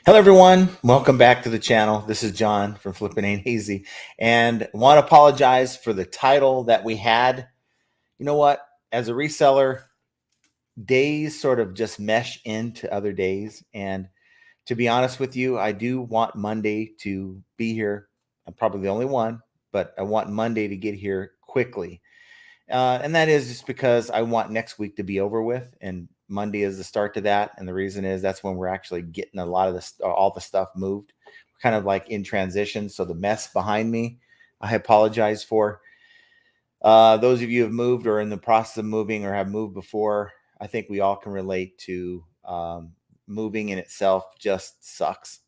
Hello, everyone. Welcome back to the channel. This is John from Flippin' Ain't Easy, and I want to apologize for the title that we had. You know what? As a reseller, days sort of just mesh into other days, and to be honest with you, I do want Monday to be here. I'm probably the only one, but I want Monday to get here quickly. And that is just because I want next week to be over with, and Monday is the start to that. And the reason is that's when we're actually getting a lot of this, all the stuff moved. We're kind of like in transition. So the mess behind me, I apologize for. Those of you who have moved or in the process of moving or have moved before, I think we all can relate to moving in itself just sucks.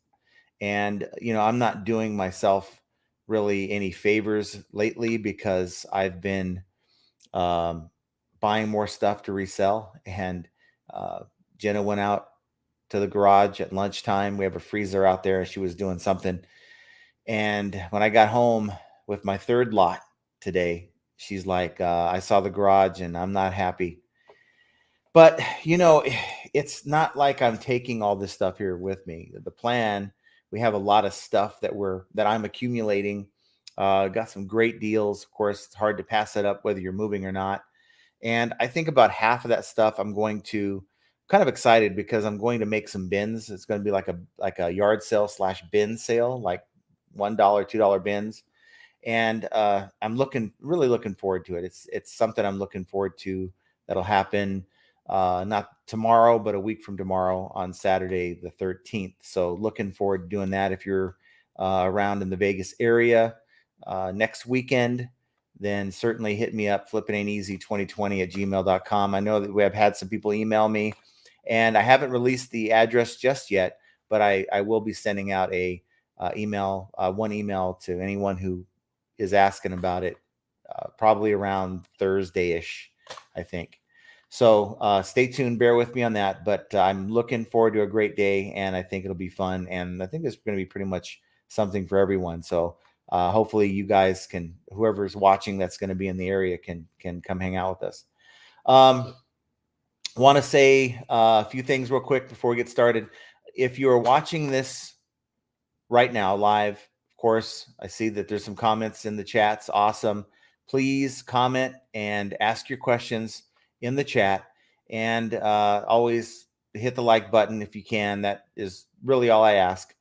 And, I'm not doing myself really any favors lately because I've been um, buying more stuff to resell. And uh, Jenna went out to the garage at lunchtime. We have a freezer out there. She was doing something. And when I got home with my third lot today, she's like, I saw the garage and I'm not happy. But, it's not like I'm taking all this stuff here with me. The plan, we have a lot of stuff that I'm accumulating. Got some great deals. Of course, it's hard to pass it up whether you're moving or not. And I think about half of that stuff I'm going to kind of excited because I'm going to make some bins. It's going to be like a yard sale slash bin sale, like $1, $2 bins. And I'm really looking forward to it. It's something I'm looking forward to that'll happen not tomorrow, but a week from tomorrow on Saturday the 13th. So looking forward to doing that. If you're around in the Vegas area next weekend, then certainly hit me up, flippingainteasy2020 at gmail.com. I know that we have had some people email me, and I haven't released the address just yet, but I will be sending out one email to anyone who is asking about it, probably around Thursday-ish, I think. So stay tuned, bear with me on that, but I'm looking forward to a great day, and I think it'll be fun, and I think it's going to be pretty much something for everyone. So hopefully you guys can, whoever's watching that's going to be in the area can come hang out with us. Want to say a few things real quick before we get started. If you are watching this right now live, of course, I see that there's some comments in the chats. Awesome. Please comment and ask your questions in the chat, and always hit the like button if you can. That is really all I ask.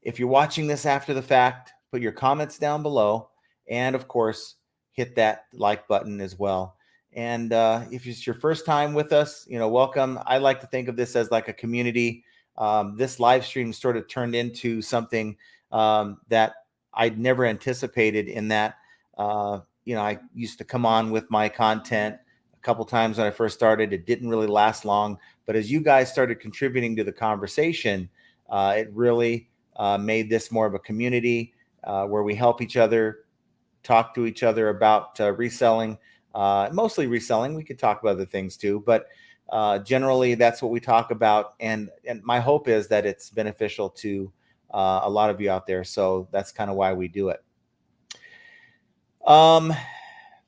If you're watching this after the fact, put your comments down below, and of course, hit that like button as well. And if it's your first time with us, welcome. I like to think of this as like a community. This live stream sort of turned into something that I'd never anticipated, in that, I used to come on with my content a couple times when I first started. It didn't really last long, but as you guys started contributing to the conversation, it really made this more of a community where we help each other, talk to each other about reselling, mostly reselling. We could talk about other things too, but generally that's what we talk about. And my hope is that it's beneficial to a lot of you out there. So that's kind of why we do it.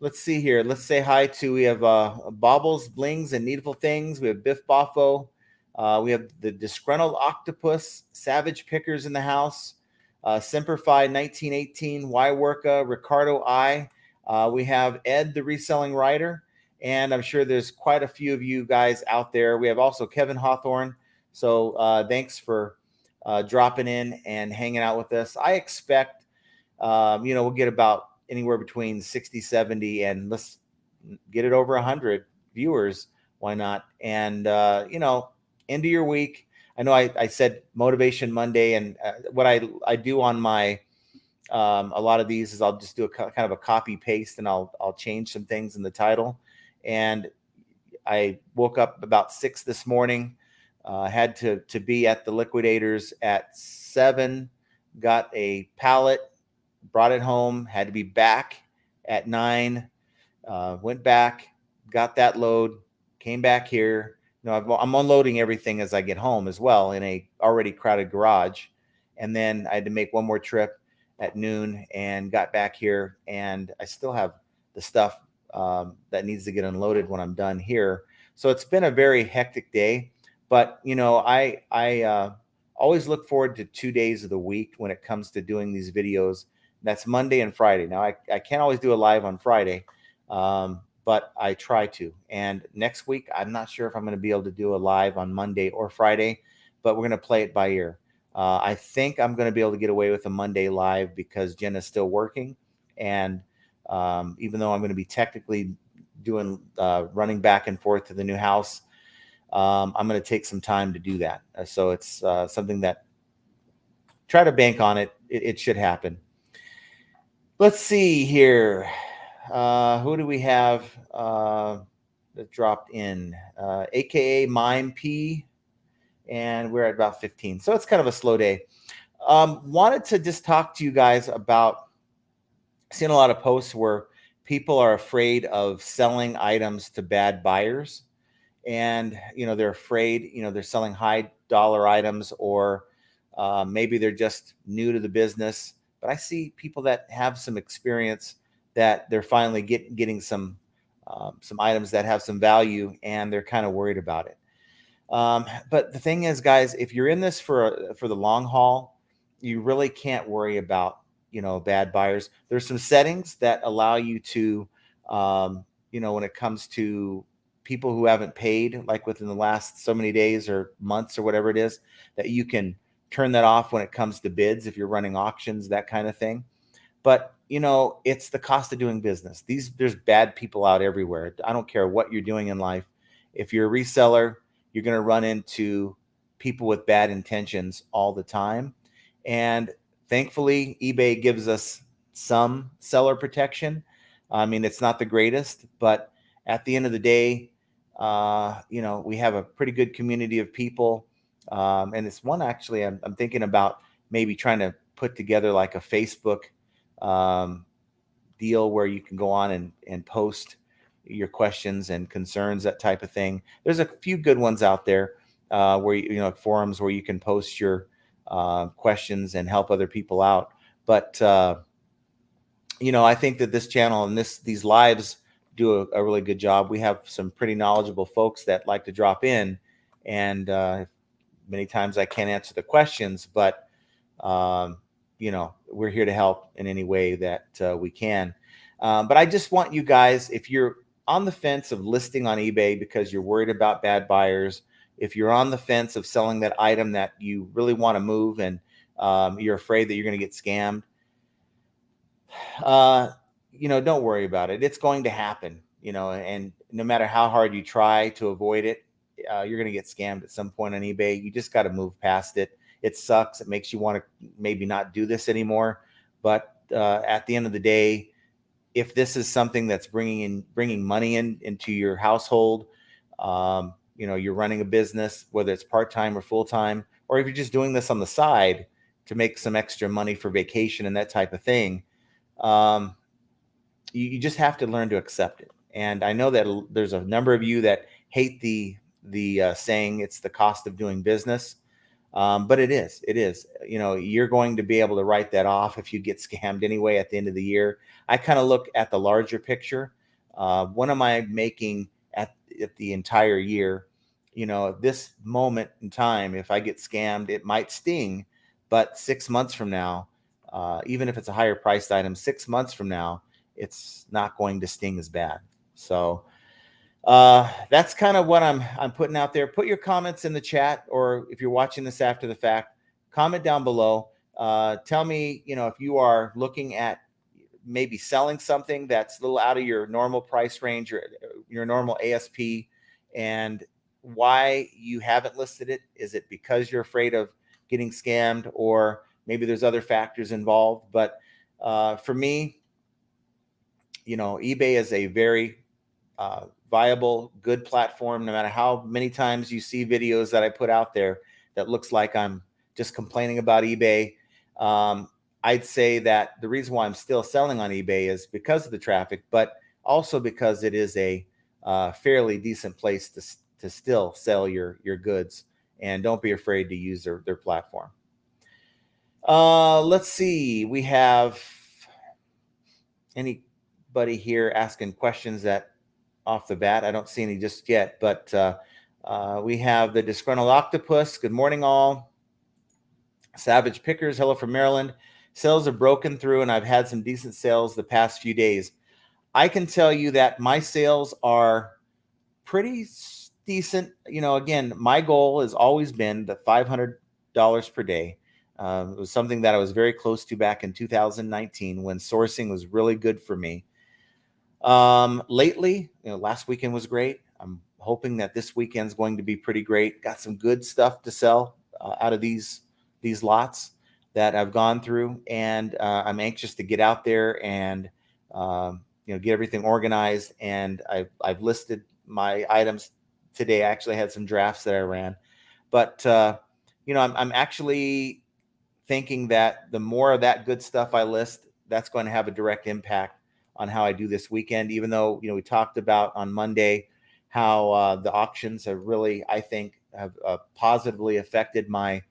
Let's see here. Let's say hi to, we have Baubles, Blings, and Needful Things. We have Biff Boffo. We have the Disgruntled Octopus, Savage Pickers in the house. Semperfi 1918, Yworka, Ricardo I. We have Ed, the reselling writer, and I'm sure there's quite a few of you guys out there. We have also Kevin Hawthorne. So thanks for dropping in and hanging out with us. I expect, we'll get about anywhere between 60, 70, and let's get it over 100 viewers. Why not? And, end of your week. I know I said Motivation Monday, and what I do on my a lot of these is I'll just do a kind of a copy paste, and I'll change some things in the title. And I woke up about 6 this morning, had to be at the liquidators at 7, got a pallet, brought it home, had to be back at 9, went back, got that load, came back here. I'm unloading everything as I get home as well in a already crowded garage. And then I had to make one more trip at noon and got back here. And I still have the stuff that needs to get unloaded when I'm done here. So it's been a very hectic day. But, I always look forward to 2 days of the week when it comes to doing these videos. That's Monday and Friday. Now, I can't always do a live on Friday, but I try to. And next week, I'm not sure if I'm going to be able to do a live on Monday or Friday, but we're going to play it by ear. I think I'm going to be able to get away with a Monday live because Jenna's still working. And even though I'm going to be technically doing running back and forth to the new house, I'm going to take some time to do that. So it's something that try to bank on it. It should happen. Let's see here. Who do we have that dropped in? AKA Mime P. And we're at about 15. So it's kind of a slow day. Wanted to just talk to you guys about seeing a lot of posts where people are afraid of selling items to bad buyers. And, they're afraid, they're selling high dollar items, or maybe they're just new to the business. But I see people that have some experience that they're finally getting some items that have some value, and they're kind of worried about it. But the thing is, guys, if you're in this for the long haul, you really can't worry about, bad buyers. There's some settings that allow you to, when it comes to people who haven't paid, like within the last so many days or months or whatever it is, that you can turn that off when it comes to bids, if you're running auctions, that kind of thing. But it's the cost of doing business. There's bad people out everywhere. I don't care what you're doing in life. If you're a reseller, you're going to run into people with bad intentions all the time. And thankfully, eBay gives us some seller protection. I mean, it's not the greatest, but at the end of the day, we have a pretty good community of people. And it's one actually I'm thinking about maybe trying to put together like a Facebook deal where you can go on and post your questions and concerns, that type of thing. There's a few good ones out there where forums where you can post your questions and help other people out. But I think that this channel and these lives do a really good job. We have some pretty knowledgeable folks that like to drop in, and many times I can't answer the questions, but we're here to help in any way that we can. But I just want you guys, if you're on the fence of listing on eBay because you're worried about bad buyers, if you're on the fence of selling that item that you really want to move and you're afraid that you're going to get scammed, don't worry about it. It's going to happen, and no matter how hard you try to avoid it, you're going to get scammed at some point on eBay. You just got to move past it. It sucks. It makes you want to maybe not do this anymore. But at the end of the day, if this is something that's bringing money into your household, you're running a business, whether it's part-time or full-time, or if you're just doing this on the side to make some extra money for vacation and that type of thing, you just have to learn to accept it. And I know that there's a number of you that hate the saying it's the cost of doing business. But it is, you're going to be able to write that off if you get scammed anyway at the end of the year. I kind of look at the larger picture. What am I making at the entire year? This moment in time, if I get scammed, it might sting, but 6 months from now, even if it's a higher priced item, 6 months from now, it's not going to sting as bad. So that's kind of what I'm putting out there. Put your comments in the chat, or if you're watching this after the fact, comment down below. Tell me, if you are looking at maybe selling something that's a little out of your normal price range or your normal ASP, and why you haven't listed it. Is it because you're afraid of getting scammed, or maybe there's other factors involved? But for me, eBay is a very viable, good platform. No matter how many times you see videos that I put out there that looks like I'm just complaining about eBay, I'd say that the reason why I'm still selling on eBay is because of the traffic, but also because it is a fairly decent place to still sell your goods. And don't be afraid to use their platform. Let's see. We have anybody here asking questions that off the bat? I don't see any just yet, but we have the disgruntled octopus. Good morning, all. Savage Pickers, hello from Maryland. Sales are broken through, and I've had some decent sales the past few days. I can tell you that my sales are pretty decent. Again, my goal has always been the $500 per day. It was something that I was very close to back in 2019 when sourcing was really good for me. Lately, last weekend was great. I'm hoping that this weekend's going to be pretty great. Got some good stuff to sell out of these lots that I've gone through, and I'm anxious to get out there and get everything organized. And I've listed my items today. I actually had some drafts that I ran, but I'm actually thinking that the more of that good stuff I list, that's going to have a direct impact on how I do this weekend. Even though we talked about on Monday how the auctions have really, I think, have positively affected my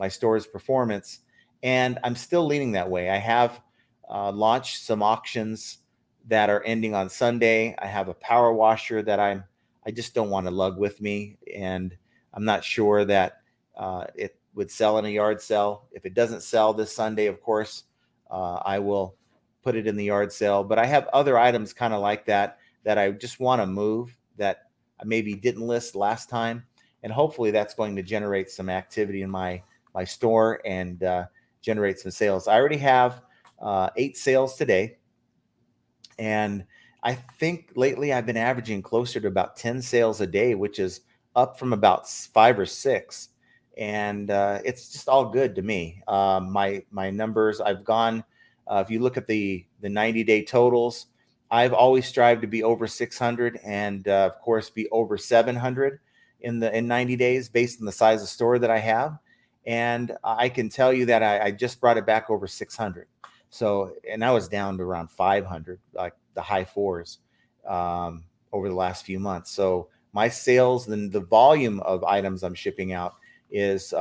store's performance, and I'm still leaning that way. I have launched some auctions that are ending on Sunday. I have a power washer that I just don't want to lug with me, and I'm not sure that it would sell in a yard sale. If it doesn't sell this Sunday, of course, I will put it in the yard sale. But I have other items kind of like that I just want to move that I maybe didn't list last time, and hopefully that's going to generate some activity in my store and generate some sales. I already have 8 sales today, and I think lately I've been averaging closer to about 10 sales a day, which is up from about 5 or 6. And it's just all good to me. My numbers, I've gone, if you look at the 90-day totals, I've always strived to be over 600 and of course be over 700 in 90 days based on the size of store that I have. And I can tell you that I just brought it back over 600. So, and I was down to around 500, like the high fours, over the last few months. So my sales and the volume of items I'm shipping out is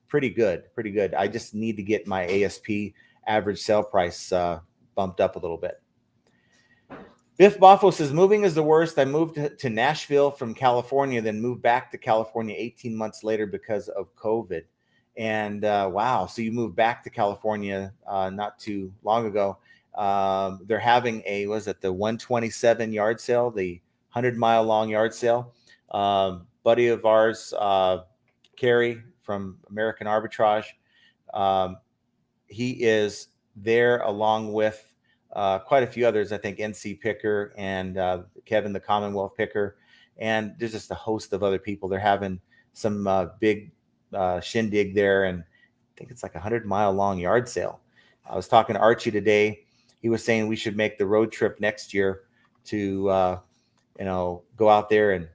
pretty good, pretty good. I just need to get my ASP, average sale price, bumped up a little bit. Biff Boffo says, moving is the worst. I moved to Nashville from California, then moved back to California 18 months later because of COVID. And wow, so you moved back to California not too long ago. They're having the 127 yard sale, the 100-mile long yard sale. Buddy of ours, Kerry from American Arbitrage, he is there along with quite a few others. I think NC Picker and Kevin the Commonwealth Picker, and there's just a host of other people. They're having some big shindig there, and I think it's like a 100-mile long yard sale. I was talking to Archie today. He was saying we should make the road trip next year to go out there and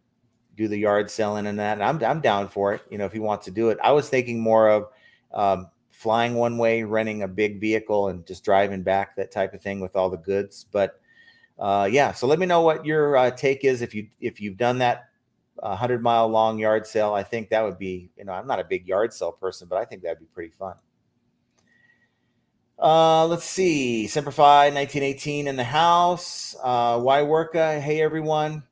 do the yard selling and that. And I'm down for it. If he wants to do it. I was thinking more of flying one way, renting a big vehicle, and just driving back, that type of thing with all the goods. But yeah, so let me know what your take is if you've done that 100-mile long yard sale. I think that would be, I'm not a big yard sale person, but I think that'd be pretty fun. Let's see. Simplify 1918 in the house. Why Worka? Hey everyone.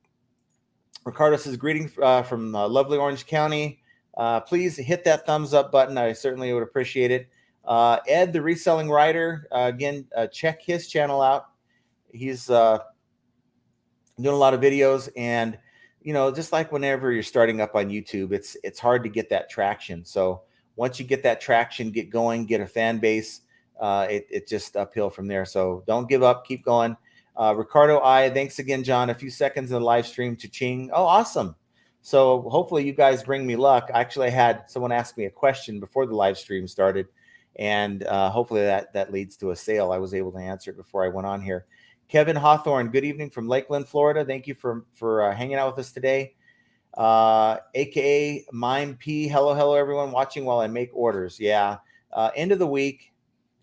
Ricardo says, greeting from lovely Orange County. Please hit that thumbs up button. I certainly would appreciate it. Ed, the reselling writer, again, check his channel out. He's doing a lot of videos, and just like whenever you're starting up on YouTube, it's hard to get that traction. So once you get that traction, get going, get a fan base, it's just uphill from there. So don't give up, keep going. Ricardo thanks again, John. A few seconds in the live stream, cha-ching. Oh, awesome. So hopefully you guys bring me luck. Actually, I had someone ask me a question before the live stream started, and hopefully that leads to a sale. I was able to answer it before I went on here. Kevin Hawthorne, good evening from Lakeland, Florida. Thank you for hanging out with us today. AKA Mime P. Hello, everyone watching while I make orders. Yeah, end of the week.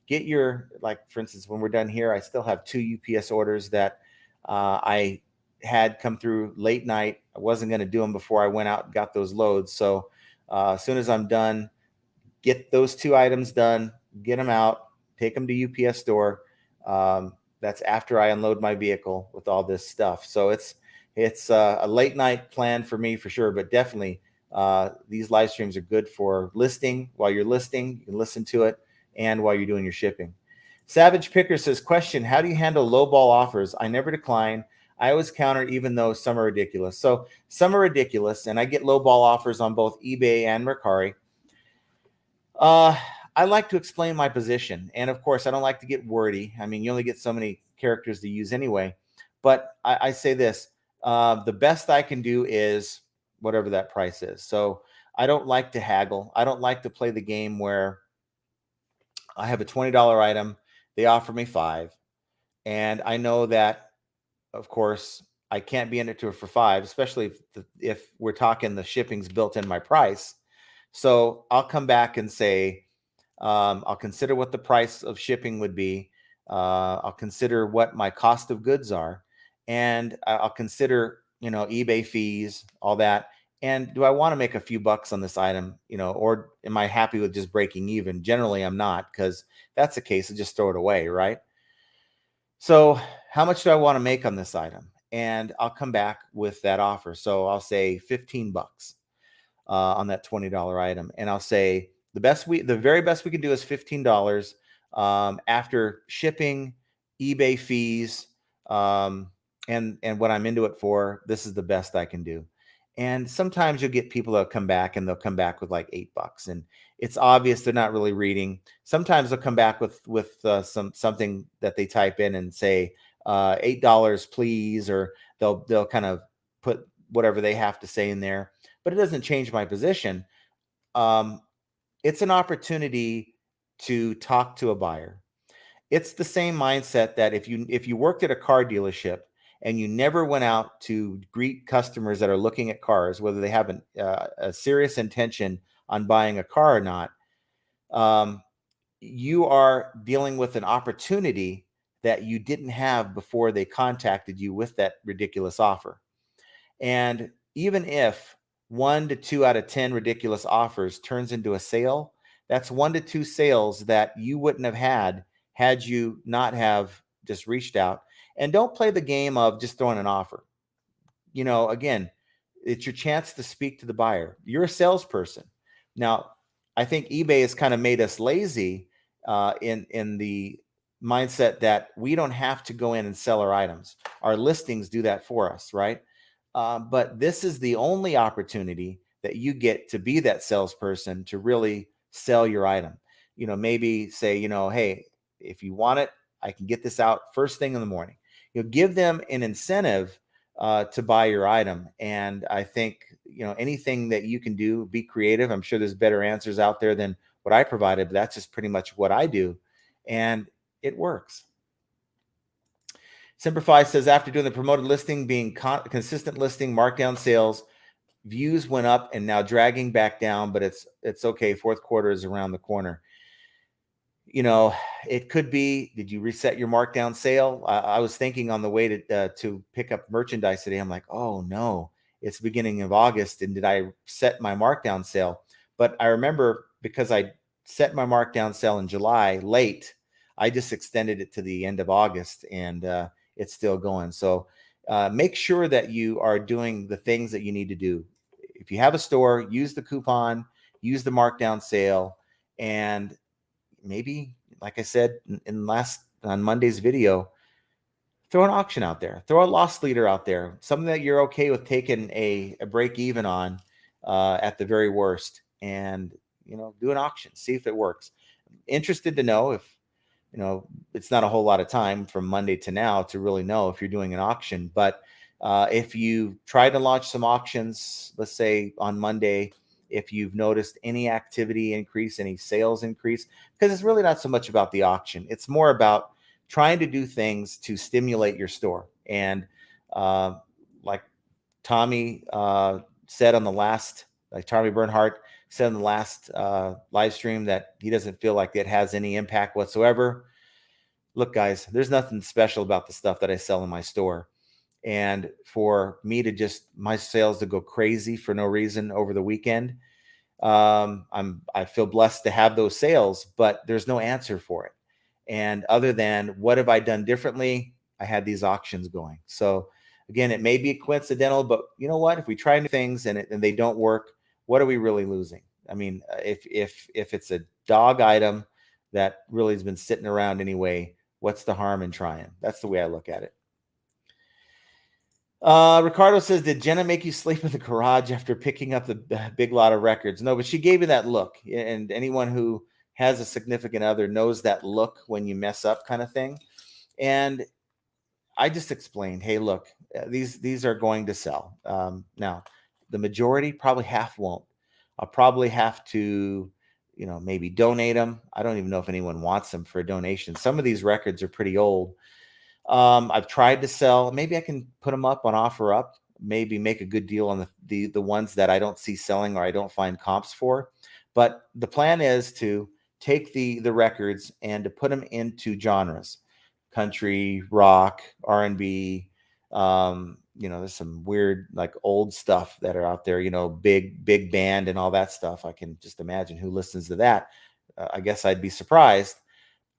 Get your, like, for instance, when we're done here, I still have 2 UPS orders that I had come through late night. I wasn't going to do them before I went out and got those loads. So as soon as I'm done, get those 2 items done, get them out, take them to UPS store. That's after I unload my vehicle with all this stuff. So it's a late night plan for me for sure, but definitely These live streams are good for listing. While you're listing, you can listen to it, and while you're doing your shipping. Savage Picker says, question, how do you handle lowball offers? I never decline. I always counter even though some are ridiculous. So some are ridiculous, and I get lowball offers on both eBay and Mercari. Uh, I like to explain my position. And of course, I don't like to get wordy. I mean, you only get so many characters to use anyway. But I say this, the best I can do is whatever that price is. So I don't like to haggle. I don't like to play the game where I have a $20 item, they offer me five. And I know that, of course, I can't be in it to it for five, especially if we're talking the shipping's built in my price. So I'll come back and say, I'll consider what the price of shipping would be. I'll consider what my cost of goods are, and I'll consider, eBay fees, all that. And do I want to make a few bucks on this item, or am I happy with just breaking even? Generally, I'm not, because that's the case. I just throw it away, right? So how much do I want to make on this item? And I'll come back with that offer. So I'll say 15 bucks on that $20 item. And I'll say the very best we can do is $15 after shipping, eBay fees, and what I'm into it for. This is the best I can do. And sometimes you'll get people that come back and they'll come back with like $8, and it's obvious they're not really reading. Sometimes they'll come back with something that they type in and say $8 please, or they'll kind of put whatever they have to say in there, but it doesn't change my position. It's an opportunity to talk to a buyer. It's the same mindset that if you worked at a car dealership and you never went out to greet customers that are looking at cars, whether they have a serious intention on buying a car or not, you are dealing with an opportunity that you didn't have before they contacted you with that ridiculous offer. And even if 1 to 2 out of 10 ridiculous offers turns into a sale, that's 1 to 2 sales that you wouldn't have had you not have just reached out. And don't play the game of just throwing an offer. Again, it's your chance to speak to the buyer. You're a salesperson. Now, I think eBay has kind of made us lazy in the mindset that we don't have to go in and sell our items. Our listings do that for us, right? But this is the only opportunity that you get to be that salesperson to really sell your item. Maybe say, hey, if you want it, I can get this out first thing in the morning. Give them an incentive to buy your item. And I think, anything that you can do, be creative. I'm sure there's better answers out there than what I provided, but that's just pretty much what I do. And it works. Simplify says, after doing the promoted listing, being consistent listing, markdown sales, views went up and now dragging back down, but it's okay. Fourth quarter is around the corner. It could be, did you reset your markdown sale? I was thinking on the way to pick up merchandise today, I'm like, oh no, it's the beginning of August. And did I set my markdown sale? But I remember, because I set my markdown sale in July late, I just extended it to the end of August, and it's still going. So make sure that you are doing the things that you need to do. If you have a store, use the coupon, use the markdown sale, and maybe, like I said on Monday's video, throw an auction out there, throw a loss leader out there, something that you're okay with taking a break even on at the very worst, and do an auction, see if it works. Interested to know if it's not a whole lot of time from Monday to now to really know if you're doing an auction, but if you try to launch some auctions, let's say on Monday, if you've noticed any activity increase, any sales increase, because it's really not so much about the auction. It's more about trying to do things to stimulate your store. And like Tommy said on the last, like Tommy Bernhardt said in the last live stream, that he doesn't feel like it has any impact whatsoever. Look, guys, there's nothing special about the stuff that I sell in my store. And for me to my sales to go crazy for no reason over the weekend, I feel blessed to have those sales, but there's no answer for it. And other than what have I done differently, I had these auctions going. So again, it may be coincidental, but you know what? If we try new things and they don't work, what are we really losing? I mean, if it's a dog item that really has been sitting around anyway, what's the harm in trying? That's the way I look at it. Ricardo says, did Jenna make you sleep in the garage after picking up the big lot of records? No, but she gave you that look. And anyone who has a significant other knows that look when you mess up kind of thing. And I just explained, hey, look, these are going to sell. Now, the majority, probably half won't. I'll probably have to, maybe donate them. I don't even know if anyone wants them for a donation. Some of these records are pretty old. I've tried to sell. Maybe I can put them up on OfferUp. Maybe make a good deal on the ones that I don't see selling or I don't find comps for. But the plan is to take the records and to put them into genres: country, rock, R&B. There's some weird like old stuff that are out there. Big band and all that stuff. I can just imagine who listens to that. I guess I'd be surprised.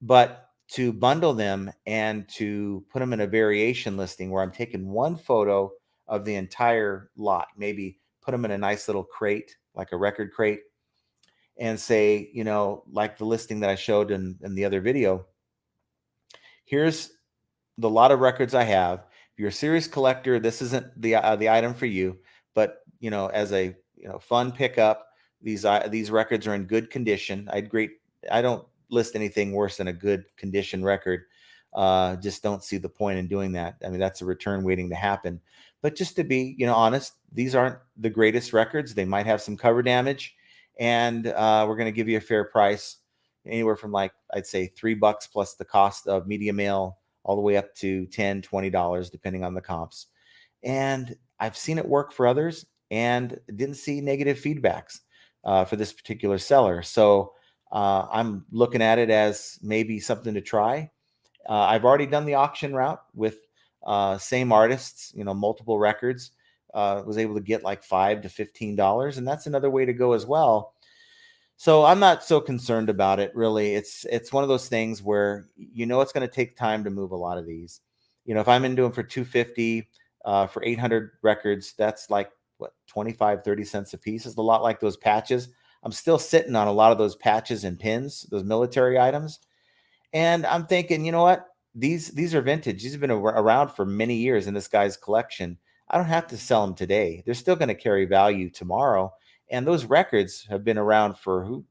But to bundle them and to put them in a variation listing where I'm taking one photo of the entire lot, maybe put them in a nice little crate, like a record crate, and say, like the listing that I showed in the other video, here's the lot of records I have. If you're a serious collector, this isn't the item for you, but as a fun pickup, these records are in good condition. I don't list anything worse than a good condition record. Just don't see the point in doing that. I mean, that's a return waiting to happen. But just to be honest, these aren't the greatest records. They might have some cover damage, and we're going to give you a fair price, anywhere from I'd say $3 plus the cost of media mail, all the way up to $10, $20, depending on the comps. And I've seen it work for others and didn't see negative feedbacks for this particular seller. So I'm looking at it as maybe something to try. I've already done the auction route with same artists, multiple records. Was able to get like $5 to $15, and that's another way to go as well. So I'm not so concerned about it, really. It's one of those things where it's going to take time to move a lot of these. If I'm into them for $250 for 800 records, that's like what, 25, 30 cents a piece. It's a lot like those patches. I'm still sitting on a lot of those patches and pins, those military items. And I'm thinking, you know what? These are vintage. These have been around for many years in this guy's collection. I don't have to sell them today. They're still going to carry value tomorrow. And those records have been around for who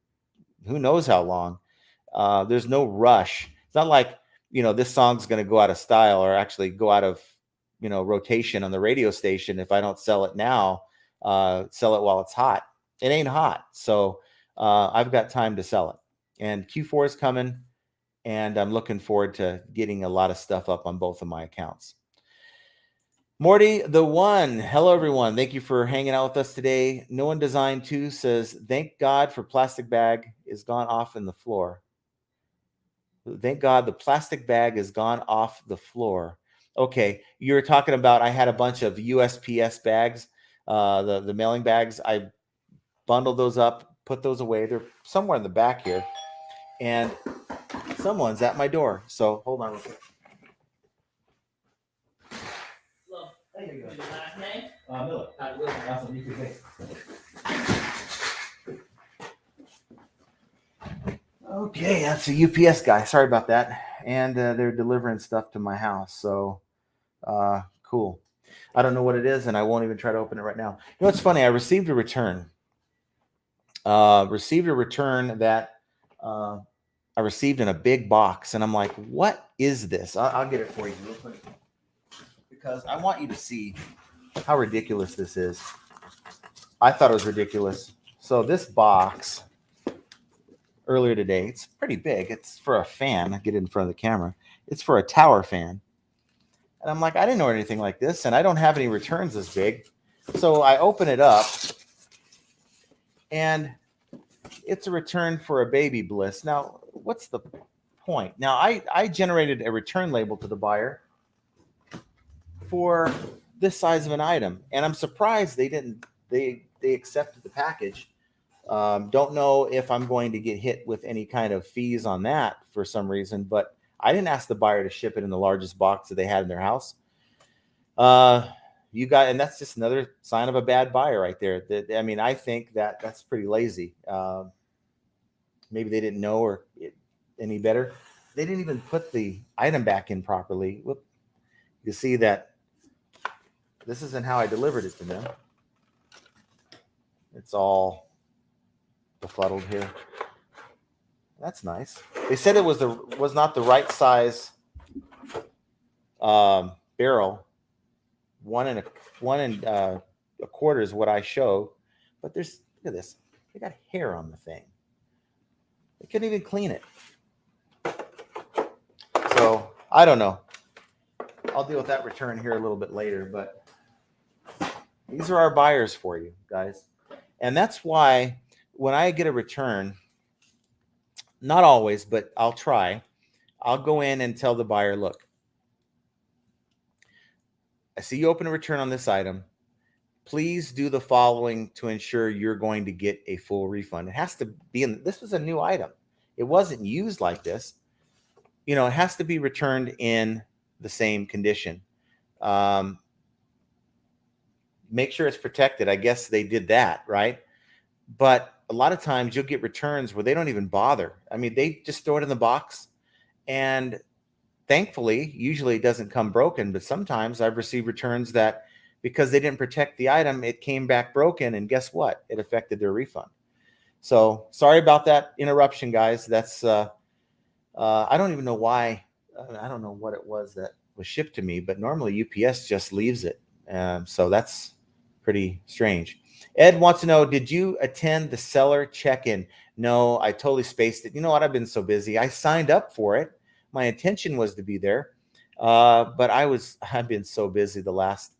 knows how long. There's no rush. It's not like, this song's going to go out of style or actually go out of, rotation on the radio station if I don't sell it now, sell it while it's hot. It ain't hot. So I've got time to sell it. And Q4 is coming, and I'm looking forward to getting a lot of stuff up on both of my accounts. Morty the One. Hello, everyone. Thank you for hanging out with us today. No One Design 2 says, thank God for plastic bag is gone off in the floor. Thank God the plastic bag is gone off the floor. Okay, you were talking about, I had a bunch of USPS bags, the mailing bags. I bundled those up, put those away. They're somewhere in the back here. And someone's at my door. So hold on real quick. There you go. Your last name? Miller. Awesome. You can say. Okay, that's a UPS guy. Sorry about that. And they're delivering stuff to my house. So cool. I don't know what it is, and I won't even try to open it right now. It's funny. I received a return. That I received in a big box, and I'm like, what is this? I'll get it for you real quick, because I want you to see how ridiculous this is. I thought it was ridiculous. So this box earlier today, it's pretty big. It's for a fan. I'll get it in front of the camera. It's for a tower fan. And I'm like, I didn't know anything like this, and I don't have any returns this big. So I open it up, and it's a return for a baby bliss. Now, what's the point? Now, I generated a return label to the buyer for this size of an item, and I'm surprised they accepted the package. Don't know if I'm going to get hit with any kind of fees on that for some reason, but I didn't ask the buyer to ship it in the largest box that they had in their house. you got, and that's just another sign of a bad buyer right there. I mean, I think that that's pretty lazy. Maybe they didn't know or any better. They didn't even put the item back in properly. Whoop. You see that this isn't how I delivered it to them. It's all befuddled here. That's nice. They said it was not the right size barrel. One and a quarter is what I showed, but there's, look at this. They got hair on the thing. They couldn't even clean it. So I don't know. I'll deal with that return here a little bit later, but these are our buyers for you guys. And that's why when I get a return, not always, but I'll try, I'll go in and tell the buyer, look, I see you open a return on this item. Please do the following to ensure you're going to get a full refund. It has to be in, this was a new item. It wasn't used like this. You know, it has to be returned in the same condition. Make sure it's protected. I guess they did that, right? But a lot of times you'll get returns where they don't even bother. I mean, they just throw it in the box, and thankfully, usually it doesn't come broken, but sometimes I've received returns that because they didn't protect the item, it came back broken, and guess what? It affected their refund. So sorry about that interruption, guys. That's I don't even know why. I don't know what it was that was shipped to me, but normally UPS just leaves it. So that's pretty strange. Ed wants to know, did you attend the seller check-in? No, I totally spaced it. You know what? I've been so busy. I signed up for it. My intention was to be there, but I've been so busy the last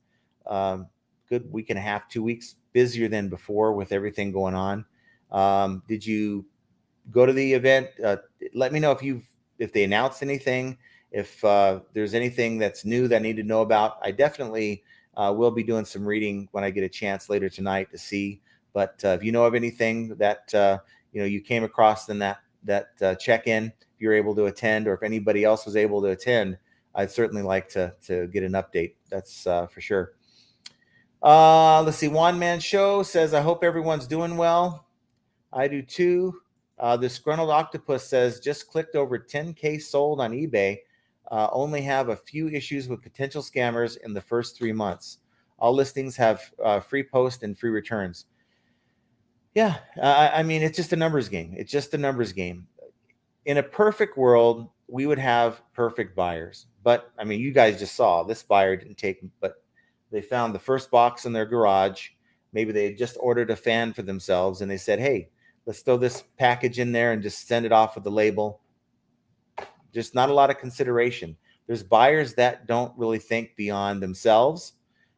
good week and a half, 2 weeks, busier than before with everything going on. Did you go to the event? Let me know if they announced anything, if there's anything that's new that I need to know about. I definitely will be doing some reading when I get a chance later tonight to see. But if you know of anything that you came across in that check-in, if you're able to attend, or if anybody else was able to attend, I'd certainly like to get an update. That's for sure. Let's see. One Man Show says, I hope everyone's doing well. I do too. This Disgruntled Octopus says, just clicked over 10K sold on eBay. Only have a few issues with potential scammers in the first 3 months. All listings have free post and free returns. Yeah, I mean, it's just a numbers game. It's just a numbers game. In a perfect world, we would have perfect buyers. But, I mean, you guys just saw this buyer didn't take, but they found the first box in their garage. Maybe they just ordered a fan for themselves, and they said, hey, let's throw this package in there and just send it off with the label. Just not a lot of consideration. There's buyers that don't really think beyond themselves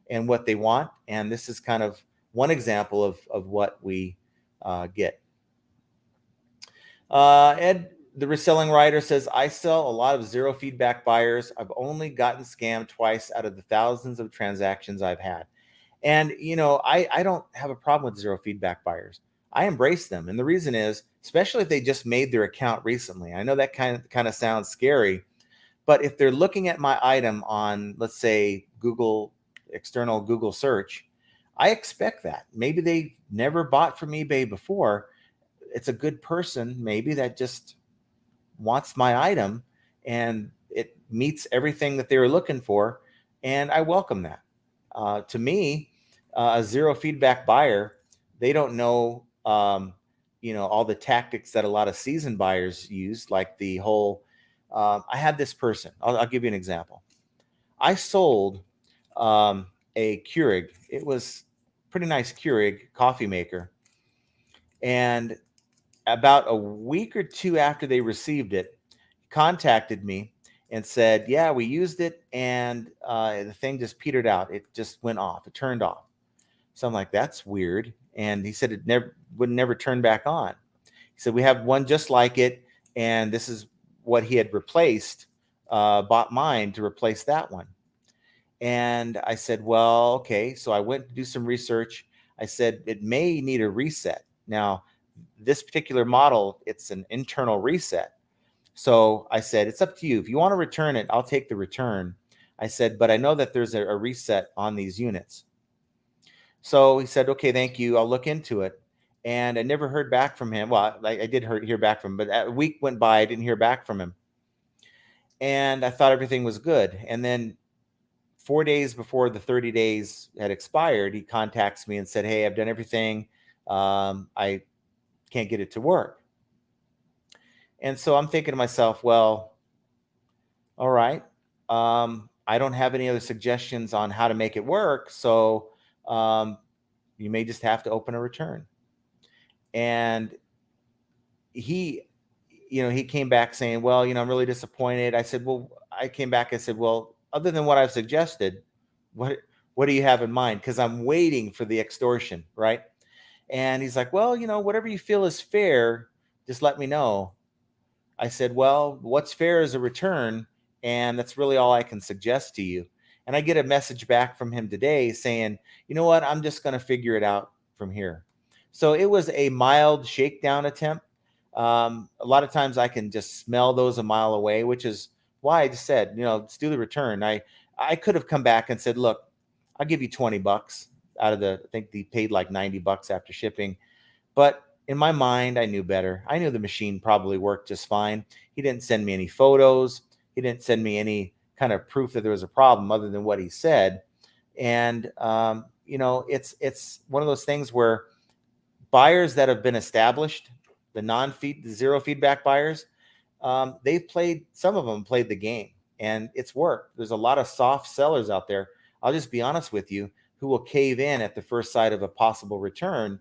and what they want. And this is kind of one example of what we get. Ed, the reselling writer, says, I sell a lot of zero feedback buyers. I've only gotten scammed twice out of the thousands of transactions I've had. And, I don't have a problem with zero feedback buyers. I embrace them. And the reason is, especially if they just made their account recently. I know that kind of sounds scary, but if they're looking at my item on, let's say, external Google search, I expect that. Maybe they never bought from eBay before. It's a good person, maybe, that just wants my item and it meets everything that they were looking for. And I welcome that. To me, a zero feedback buyer, they don't know, all the tactics that a lot of seasoned buyers use, like the whole, I had this person, I'll give you an example. I sold a Keurig. It was pretty nice Keurig coffee maker. And about a week or two after they received it, contacted me and said, yeah, we used it, and the thing just petered out. It just went off. It turned off. So I'm like, that's weird. And he said it would never turn back on. He said, we have one just like it, and this is what he had replaced, bought mine to replace that one. And I said, well, okay. So I went to do some research. I said, it may need a reset. Now, this particular model, it's an internal reset. So I said, it's up to you. If you want to return it, I'll take the return. I said, but I know that there's a reset on these units. So he said, okay, thank you. I'll look into it. And I never heard back from him. Well, I did hear back from him, but a week went by. I didn't hear back from him. And I thought everything was good. And then 4 days before the 30 days had expired, he contacts me and said, hey, I've done everything. I can't get it to work. And so I'm thinking to myself, well, all right. I don't have any other suggestions on how to make it work. So you may just have to open a return. And he, he came back saying, well, I'm really disappointed. I said, well, I came back and said, well, other than what I've suggested, what what do you have in mind? Because I'm waiting for the extortion, right? And he's like, well, whatever you feel is fair, just let me know. I said, well, what's fair is a return, and that's really all I can suggest to you. And I get a message back from him today saying, you know what, I'm just going to figure it out from here. So it was a mild shakedown attempt. A lot of times I can just smell those a mile away, which is why I just said, let's do the return. I could have come back and said, look, I'll give you $20 out of I think they paid like $90 after shipping. But in my mind, I knew better. I knew the machine probably worked just fine. He didn't send me any photos. He didn't send me any kind of proof that there was a problem other than what he said. And it's one of those things where buyers that have been established, the zero feedback buyers, some of them played the game, and it's worked. There's a lot of soft sellers out there. I'll just be honest with you, who will cave in at the first sight of a possible return,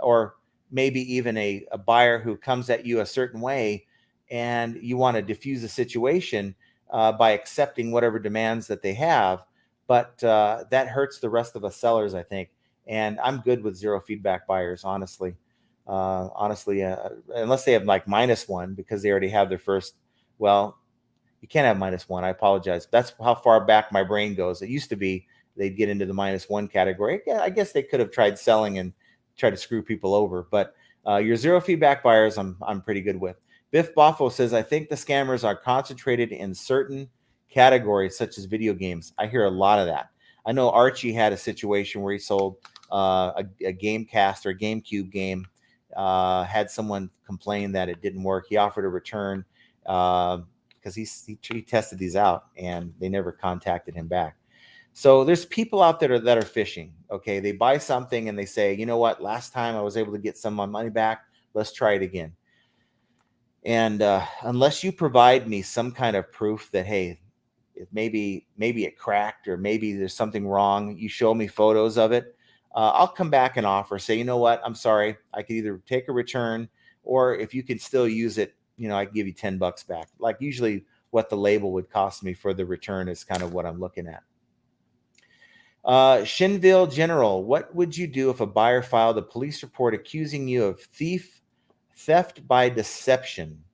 or maybe even a buyer who comes at you a certain way, and you want to diffuse the situation by accepting whatever demands that they have. But that hurts the rest of us sellers, I think. And I'm good with zero feedback buyers, honestly. Unless they have like -1 because they already have their first. Well, you can't have -1. I apologize. That's how far back my brain goes. It used to be they'd get into the -1 category. Yeah, I guess they could have tried selling and try to screw people over. But your zero feedback buyers, I'm pretty good with. Biff Boffo says, I think the scammers are concentrated in certain categories such as video games. I hear a lot of that. I know Archie had a situation where he sold a Gamecast or a GameCube game. Had someone complain that it didn't work. He offered a return because he tested these out and they never contacted him back. So there's people out there that are fishing. Okay, they buy something and they say, you know what? Last time I was able to get some of my money back. Let's try it again. And unless you provide me some kind of proof that, hey, maybe it cracked or maybe there's something wrong, you show me photos of it, I'll come back and offer, say, you know what, I'm sorry, I could either take a return, or if you can still use it, I can give you $10 back. Like usually what the label would cost me for the return is kind of what I'm looking at. Shinville General, what would you do if a buyer filed a police report accusing you of theft by deception?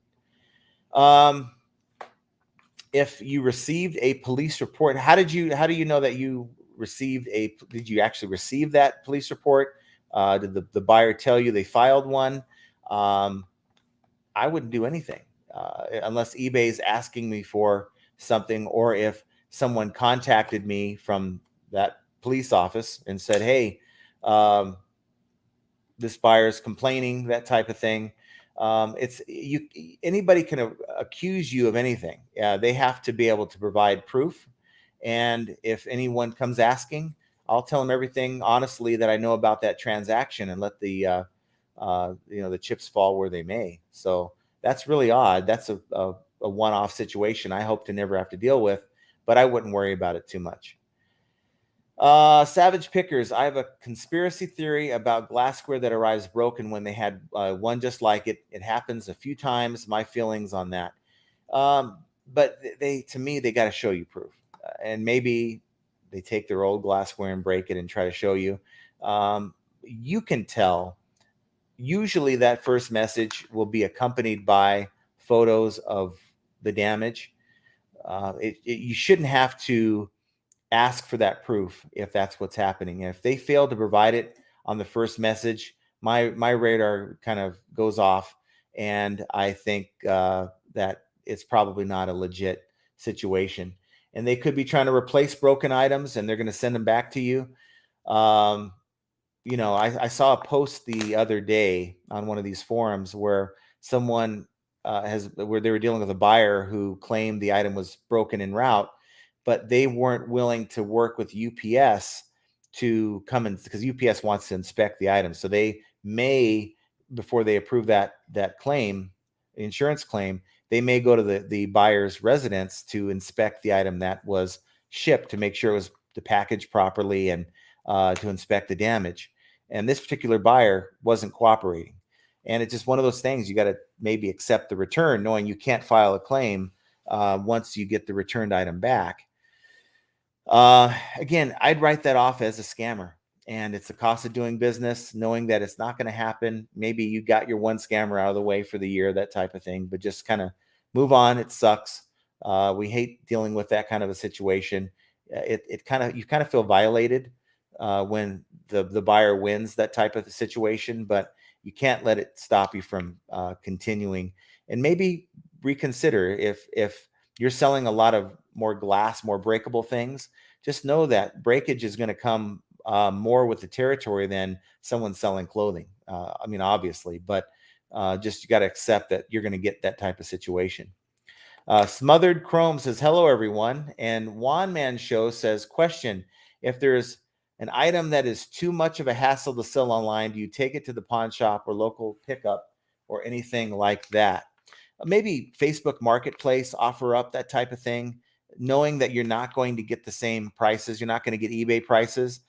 If you received a police report, how do you know that you did you actually receive that police report? Did the buyer tell you they filed one? I wouldn't do anything unless eBay is asking me for something, or if someone contacted me from that police office and said, hey, this buyer's complaining, that type of thing. Anybody can accuse you of anything. They have to be able to provide proof. And if anyone comes asking, I'll tell them everything honestly that I know about that transaction and let the chips fall where they may. So that's really odd. That's a one-off situation I hope to never have to deal with, but I wouldn't worry about it too much. Savage Pickers, I have a conspiracy theory about glassware that arrives broken when they had one just like it. It happens a few times. My feelings on that. But to me, they got to show you proof. And maybe they take their old glassware and break it and try to show you. You can tell. Usually that first message will be accompanied by photos of the damage. You shouldn't have to ask for that proof if that's what's happening. And if they fail to provide it on the first message, my radar kind of goes off, and I think that it's probably not a legit situation. and they could be trying to replace broken items, and they're going to send them back to you. Um, I saw a post the other day on one of these forums where someone where they were dealing with a buyer who claimed the item was broken en route, but they weren't willing to work with UPS to come in, because UPS wants to inspect the item. So they may, before they approve that claim, insurance claim, they may go to the buyer's residence to inspect the item that was shipped to make sure it was packaged properly, and to inspect the damage. And this particular buyer wasn't cooperating. And it's just one of those things, you got to maybe accept the return, knowing you can't file a claim once you get the returned item back. Again, I'd write that off as a scammer, and it's the cost of doing business, knowing that it's not going to happen. Maybe you got your one scammer out of the way for the year, that type of thing, but just kind of move on. It sucks. We hate dealing with that kind of a situation. You kind of feel violated when the buyer wins that type of situation, but you can't let it stop you from continuing, and maybe reconsider if you're selling a lot of more glass, more breakable things. Just know that breakage is going to come more with the territory than someone selling clothing. Obviously, but just you got to accept that you're going to get that type of situation. Smothered Chrome says, hello, everyone. And Juan Man Show says, question, if there's an item that is too much of a hassle to sell online, do you take it to the pawn shop or local pickup or anything like that? Maybe Facebook Marketplace, offer up that type of thing, knowing that you're not going to get the same prices. You're not going to get eBay prices.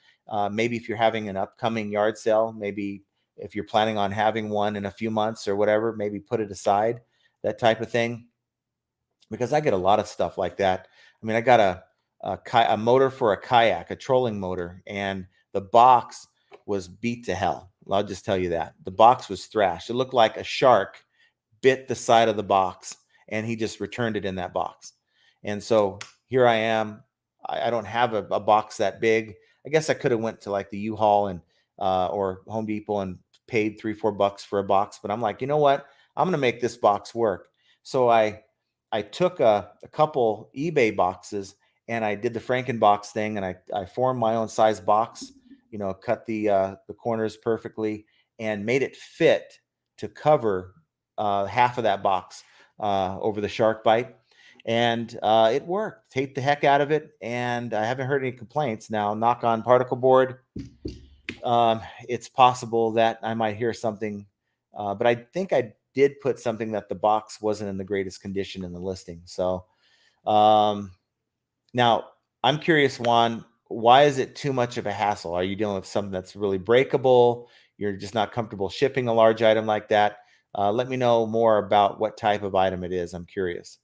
Maybe if you're having an upcoming yard sale, maybe if you're planning on having one in a few months or whatever, maybe put it aside, that type of thing. Because I get a lot of stuff like that. I got a motor for a kayak, a trolling motor, and the box was beat to hell. I'll just tell you that. The box was thrashed. It looked like a shark bit the side of the box, and he just returned it in that box. And so here I am. I don't have a box that big. I guess I could have went to like the U-Haul and or Home Depot and paid $3-4 for a box, but I'm like, you know what? I'm going to make this box work. So I took a couple eBay boxes, and I did the Frankenbox thing, and I formed my own size box, cut the corners perfectly and made it fit to cover half of that box over the shark bite. And it worked. Taped the heck out of it, and I haven't heard any complaints. Now, knock on particle board, it's possible that I might hear something, but I think I did put something that the box wasn't in the greatest condition in the listing. So now I'm curious, Juan, why is it too much of a hassle? Are you dealing with something that's really breakable? You're just not comfortable shipping a large item like that? Let me know more about what type of item it is. I'm curious.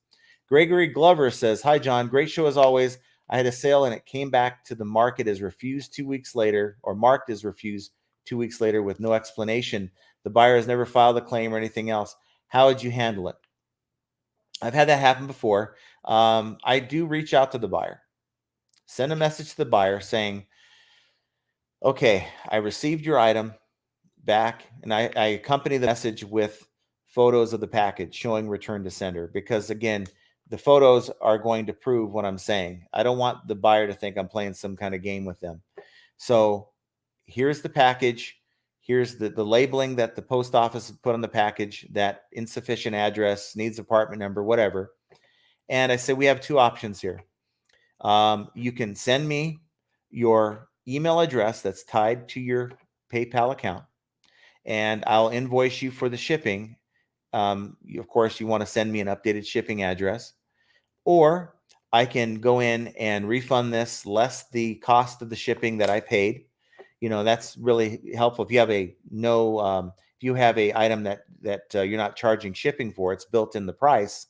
Gregory Glover says, hi, John. Great show as always. I had a sale and it came back to the market as refused 2 weeks later, or marked as refused 2 weeks later with no explanation. The buyer has never filed a claim or anything else. How would you handle it? I've had that happen before. I do reach out to the buyer, send a message to the buyer saying, okay, I received your item back, and I accompany the message with photos of the package showing return to sender, because again, the photos are going to prove what I'm saying. I don't want the buyer to think I'm playing some kind of game with them. So here's the package. Here's the labeling that the post office put on the package, that insufficient address, needs apartment number, whatever. And I say, we have two options here. You can send me your email address that's tied to your PayPal account, and I'll invoice you for the shipping. Of course, you want to send me an updated shipping address, or I can go in and refund this less the cost of the shipping that I paid. That's really helpful. If you have if you have a item that you're not charging shipping for, it's built in the price.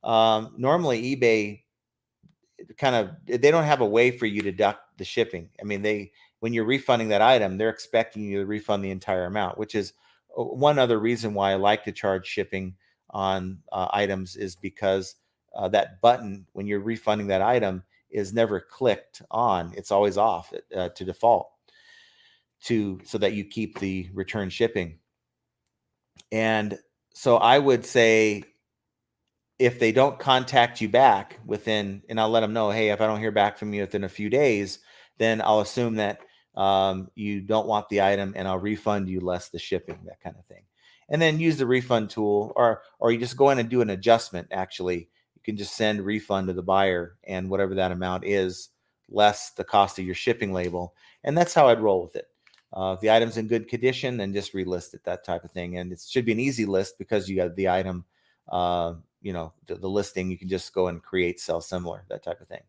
Normally eBay they don't have a way for you to deduct the shipping. When you're refunding that item, they're expecting you to refund the entire amount, which is one other reason why I like to charge shipping on items, is because that button, when you're refunding that item, is never clicked on. It's always off to default, so that you keep the return shipping. And so I would say, if they don't contact you back within, and I'll let them know, hey, if I don't hear back from you within a few days, then I'll assume that you don't want the item, and I'll refund you less the shipping, that kind of thing. And then use the refund tool, or you just go in and do an adjustment. Actually, you can just send refund to the buyer, and whatever that amount is, less the cost of your shipping label. And that's how I'd roll with it. If the item's in good condition, then just relist it, that type of thing. And it should be an easy list because you got the item, the listing. You can just go and create, sell similar, that type of thing.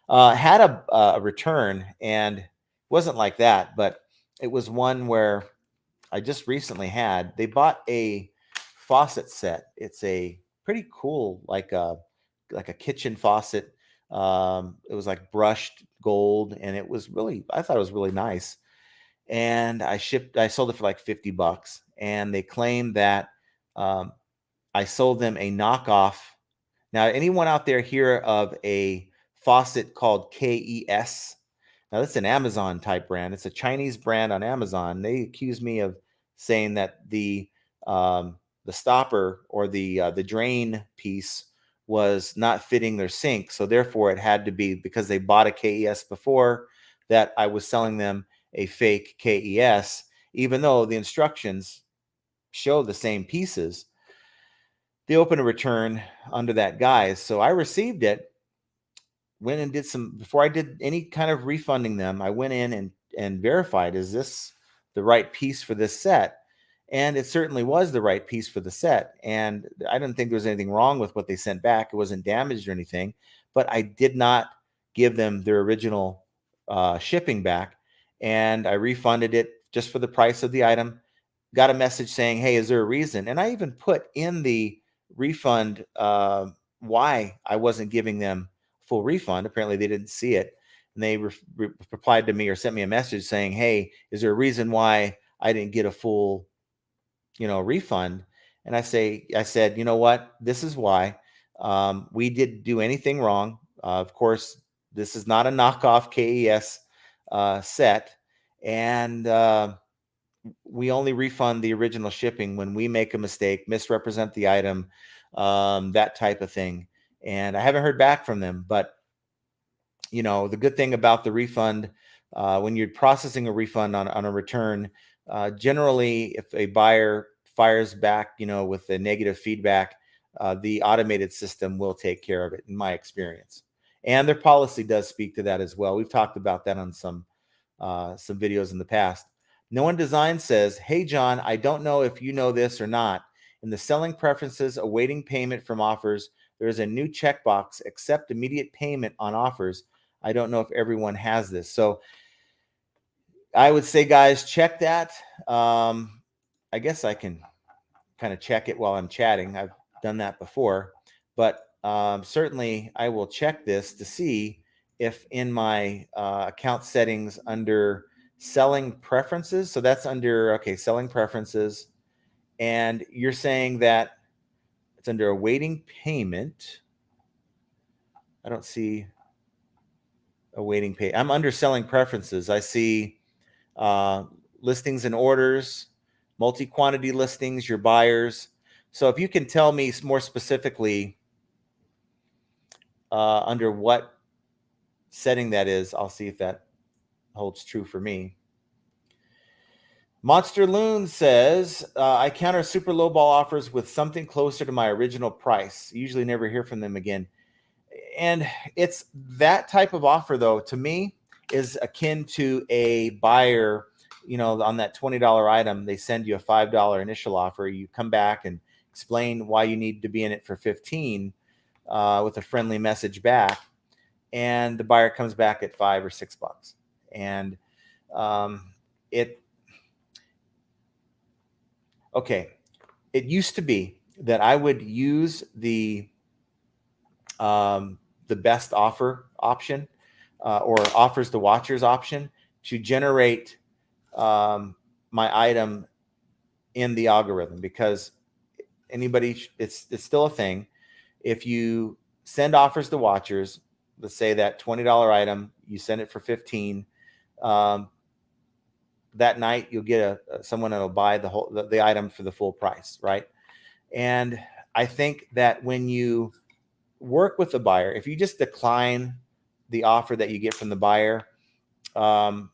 Had a return, and it wasn't like that, but it was one where I just recently had. They bought a faucet set. It's a pretty cool, like a kitchen faucet. It was like brushed gold, and I thought it was really nice. And I sold it for like $50, and they claimed that um, I sold them a knockoff. Now, anyone out there hear of a faucet called KES? Now, that's an Amazon type brand. It's a Chinese brand on Amazon. They accuse me of saying that the stopper, or the drain piece, was not fitting their sink. So therefore, it had to be, because they bought a KES before, that I was selling them a fake KES, even though the instructions show the same pieces. They opened a return under that guise. So I received it, went and did some, before I did any kind of refunding them, I went in and verified, is this the right piece for this set? And it certainly was the right piece for the set. And I didn't think there was anything wrong with what they sent back. It wasn't damaged or anything, but I did not give them their original shipping back. And I refunded it just for the price of the item. Got a message saying, hey, is there a reason? And I even put in the refund why I wasn't giving them full refund. Apparently they didn't see it. And they replied to me, or sent me a message saying, hey, is there a reason why I didn't get a full refund? And I said, you know what? This is why. We didn't do anything wrong. Of course, this is not a knockoff KES set. And we only refund the original shipping when we make a mistake, misrepresent the item, that type of thing. And I haven't heard back from them, but the good thing about the refund, when you're processing a refund on a return, generally, if a buyer fires back, with a negative feedback, the automated system will take care of it, in my experience. And their policy does speak to that as well. We've talked about that on some videos in the past. No One Design says, hey, John, I don't know if you know this or not. In the selling preferences, awaiting payment from offers, there is a new checkbox, accept immediate payment on offers. I don't know if everyone has this. So I would say, guys, check that. I guess I can kind of check it while I'm chatting. I've done that before, but certainly I will check this to see if in my account settings under selling preferences. So that's under, okay, selling preferences. And you're saying that it's under awaiting payment. I don't see awaiting pay. I'm under selling preferences. I see listings and orders, multi-quantity listings, your buyers. So if you can tell me more specifically under what setting that is, I'll see if that holds true for me. Monster Loon says, I counter super low ball offers with something closer to my original price. Usually never hear from them again. And it's that type of offer, though, to me, is akin to a buyer, on that $20 item, they send you a $5 initial offer. You come back and explain why you need to be in it for 15 with a friendly message back. And the buyer comes back at $5 or $6. And it used to be that I would use the best offer option or offers to watchers option to generate my item in the algorithm, because it's still a thing. If you send offers to watchers, let's say that $20 item, you send it for 15, that night you'll get someone that'll buy the item for the full price, right? And I think that when you work with the buyer, if you just decline the offer that you get from the buyer, um,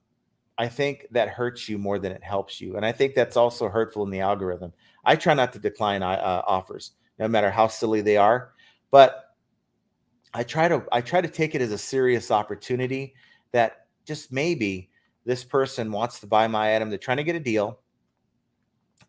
I think that hurts you more than it helps you. And I think that's also hurtful in the algorithm. I try not to decline offers, no matter how silly they are. But I try to take it as a serious opportunity that just maybe this person wants to buy my item. They're trying to get a deal.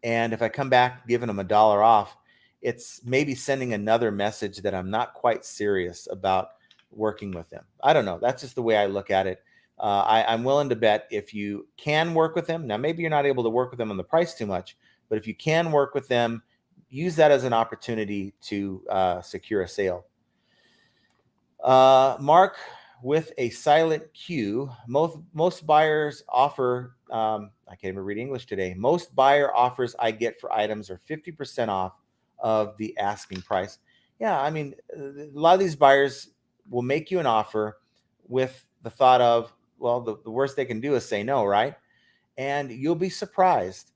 And if I come back giving them $1 off, it's maybe sending another message that I'm not quite serious about working with them. I don't know. That's just the way I look at it. I'm willing to bet if you can work with them, now maybe you're not able to work with them on the price too much, but if you can work with them, use that as an opportunity to secure a sale. Mark with a silent Q. Most buyers offer. I can't even read English today. Most buyer offers I get for items are 50% off of the asking price. Yeah, I mean, a lot of these buyers will make you an offer with the thought of, well, the worst they can do is say no, right? And you'll be surprised.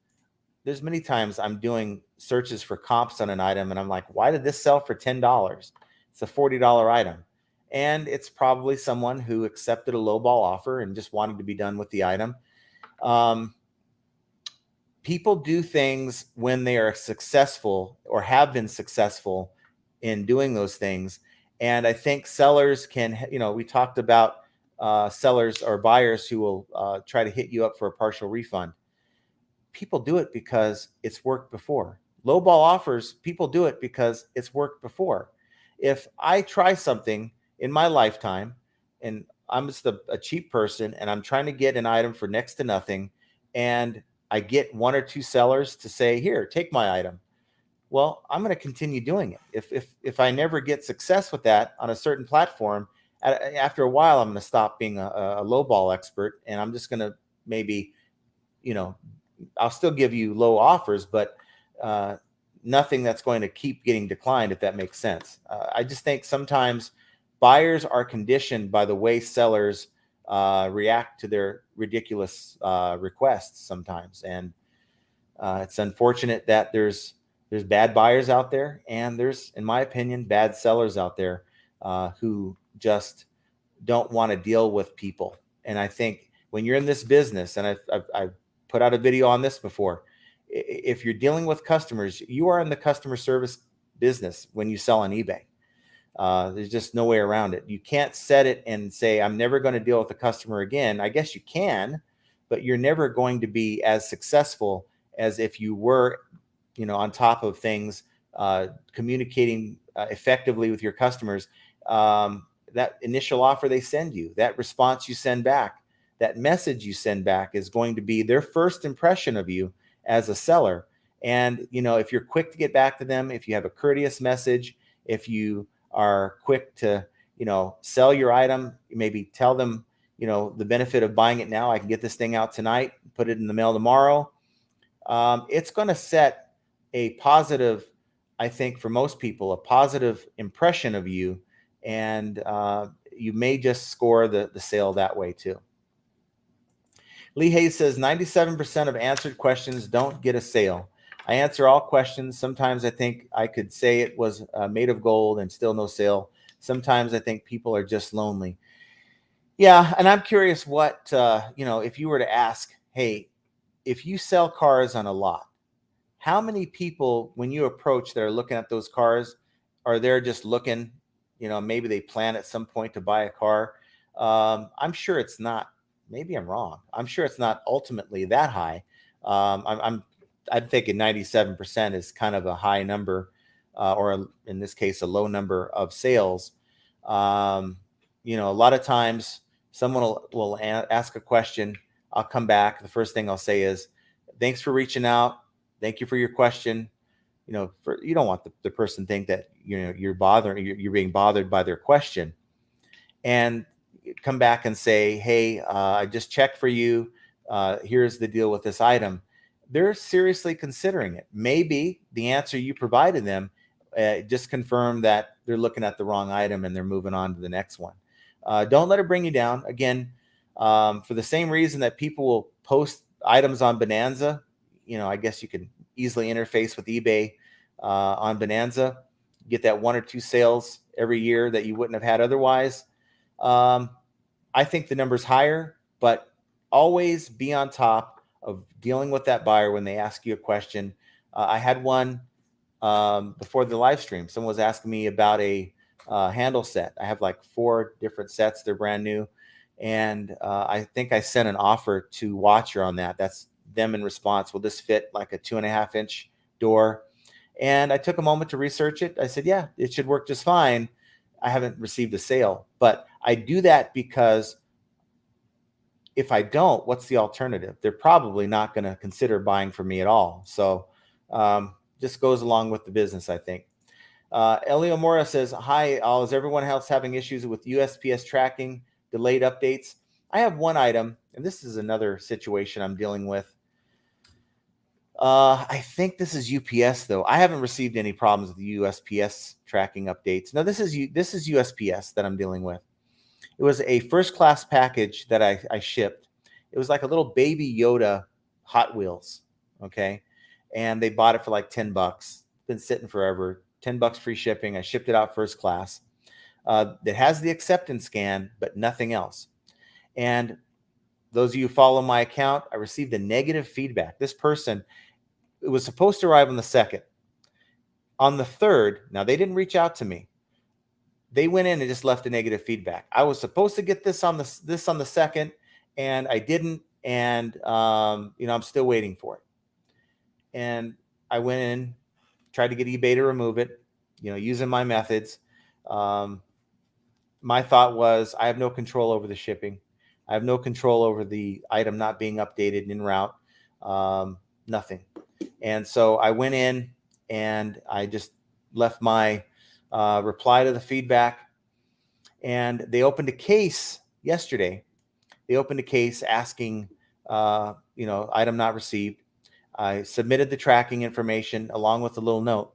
There's many times I'm doing searches for comps on an item and I'm like, why did this sell for $10? It's a $40 item. And it's probably someone who accepted a lowball offer and just wanted to be done with the item. Um, People do things when they are successful or have been successful in doing those things. And I think sellers can, we talked about sellers or buyers who will try to hit you up for a partial refund. People do it because it's worked before. Lowball offers, people do it because it's worked before. If I try something in my lifetime and I'm just a cheap person and I'm trying to get an item for next to nothing, and I get one or two sellers to say, here, take my item. Well, I'm going to continue doing it. If I never get success with that on a certain platform, after a while, I'm going to stop being a lowball expert, and I'm just going to maybe, you know, I'll still give you low offers, but uh, nothing that's going to keep getting declined, if that makes sense. I just think sometimes buyers are conditioned by the way sellers react to their ridiculous requests sometimes, and it's unfortunate that there's bad buyers out there, and there's, in my opinion, bad sellers out there who just don't want to deal with people. And I think when you're in this business, and I've put out a video on this before, if you're dealing with customers, you are in the customer service business when you sell on eBay. There's just no way around it. You can't set it and say, I'm never going to deal with a customer again. I guess you can, but you're never going to be as successful as if you were, on top of things, communicating effectively with your customers. That initial offer they send you, that response you send back, that message you send back is going to be their first impression of you as a seller. And, if you're quick to get back to them, if you have a courteous message, if you are quick to, sell your item, maybe tell them, the benefit of buying it now. I can get this thing out tonight, put it in the mail tomorrow. It's going to set a positive, I think, for most people, a positive impression of you, and you may just score the sale that way too. Lee Hayes says 97% of answered questions don't get a sale. I answer all questions. Sometimes I think I could say it was made of gold and still no sale. Sometimes I think people are just lonely. Yeah, and I'm curious what, if you were to ask, hey, if you sell cars on a lot, how many people, when you approach, that are looking at those cars, are there just looking, maybe they plan at some point to buy a car? I'm sure it's not. Maybe I'm wrong. I'm sure it's not ultimately that high. I'm thinking 97% is kind of a high number, or in this case, a low number of sales. A lot of times someone will ask a question. I'll come back. The first thing I'll say is, thanks for reaching out. Thank you for your question. You don't want the person to think that you're being bothered by their question, and come back and say, hey, I just checked for you. Here's the deal with this item. They're seriously considering it. Maybe the answer you provided them just confirmed that they're looking at the wrong item and they're moving on to the next one. Don't let it bring you down. Again, for the same reason that people will post items on Bonanza, I guess you can easily interface with eBay on Bonanza. get that 1 or 2 sales every year that you wouldn't have had otherwise. I think the number's higher, but always be on top of dealing with that buyer when they ask you a question. I had one before the live stream. Someone was asking me about a handle set. I have like 4 different sets. They're brand new. And I think I sent an offer to Watcher on that. That's them in response. Will this fit like a 2.5-inch door? And I took a moment to research it. I said, yeah, it should work just fine. I haven't received a sale, but I do that because if I don't, what's the alternative? They're probably not going to consider buying from me at all. So just goes along with the business, I think. Elio Mora says, hi, all. Is everyone else having issues with USPS tracking, delayed updates? I have one item, and this is another situation I'm dealing with. I think this is UPS, though. I haven't received any problems with the USPS tracking updates. No, this is USPS that I'm dealing with. It was a first-class package that I shipped. It was like a little baby Yoda Hot Wheels, okay? And they bought it for like $10. Been sitting forever. $10 free shipping. I shipped it out first class. It has the acceptance scan, but nothing else. And those of you who follow my account, I received a negative feedback. This person, it was supposed to arrive on the 2nd. On the 3rd, now they didn't reach out to me. They went in and just left a negative feedback. I was supposed to get this on the 2nd, and I didn't. And I'm still waiting for it. And I went in, tried to get eBay to remove it, using my methods. My thought was, I have no control over the shipping. I have no control over the item not being updated and en route. Nothing. And so I went in and I just left my reply to the feedback. And they opened a case yesterday. They opened a case asking, item not received. I submitted the tracking information along with a little note.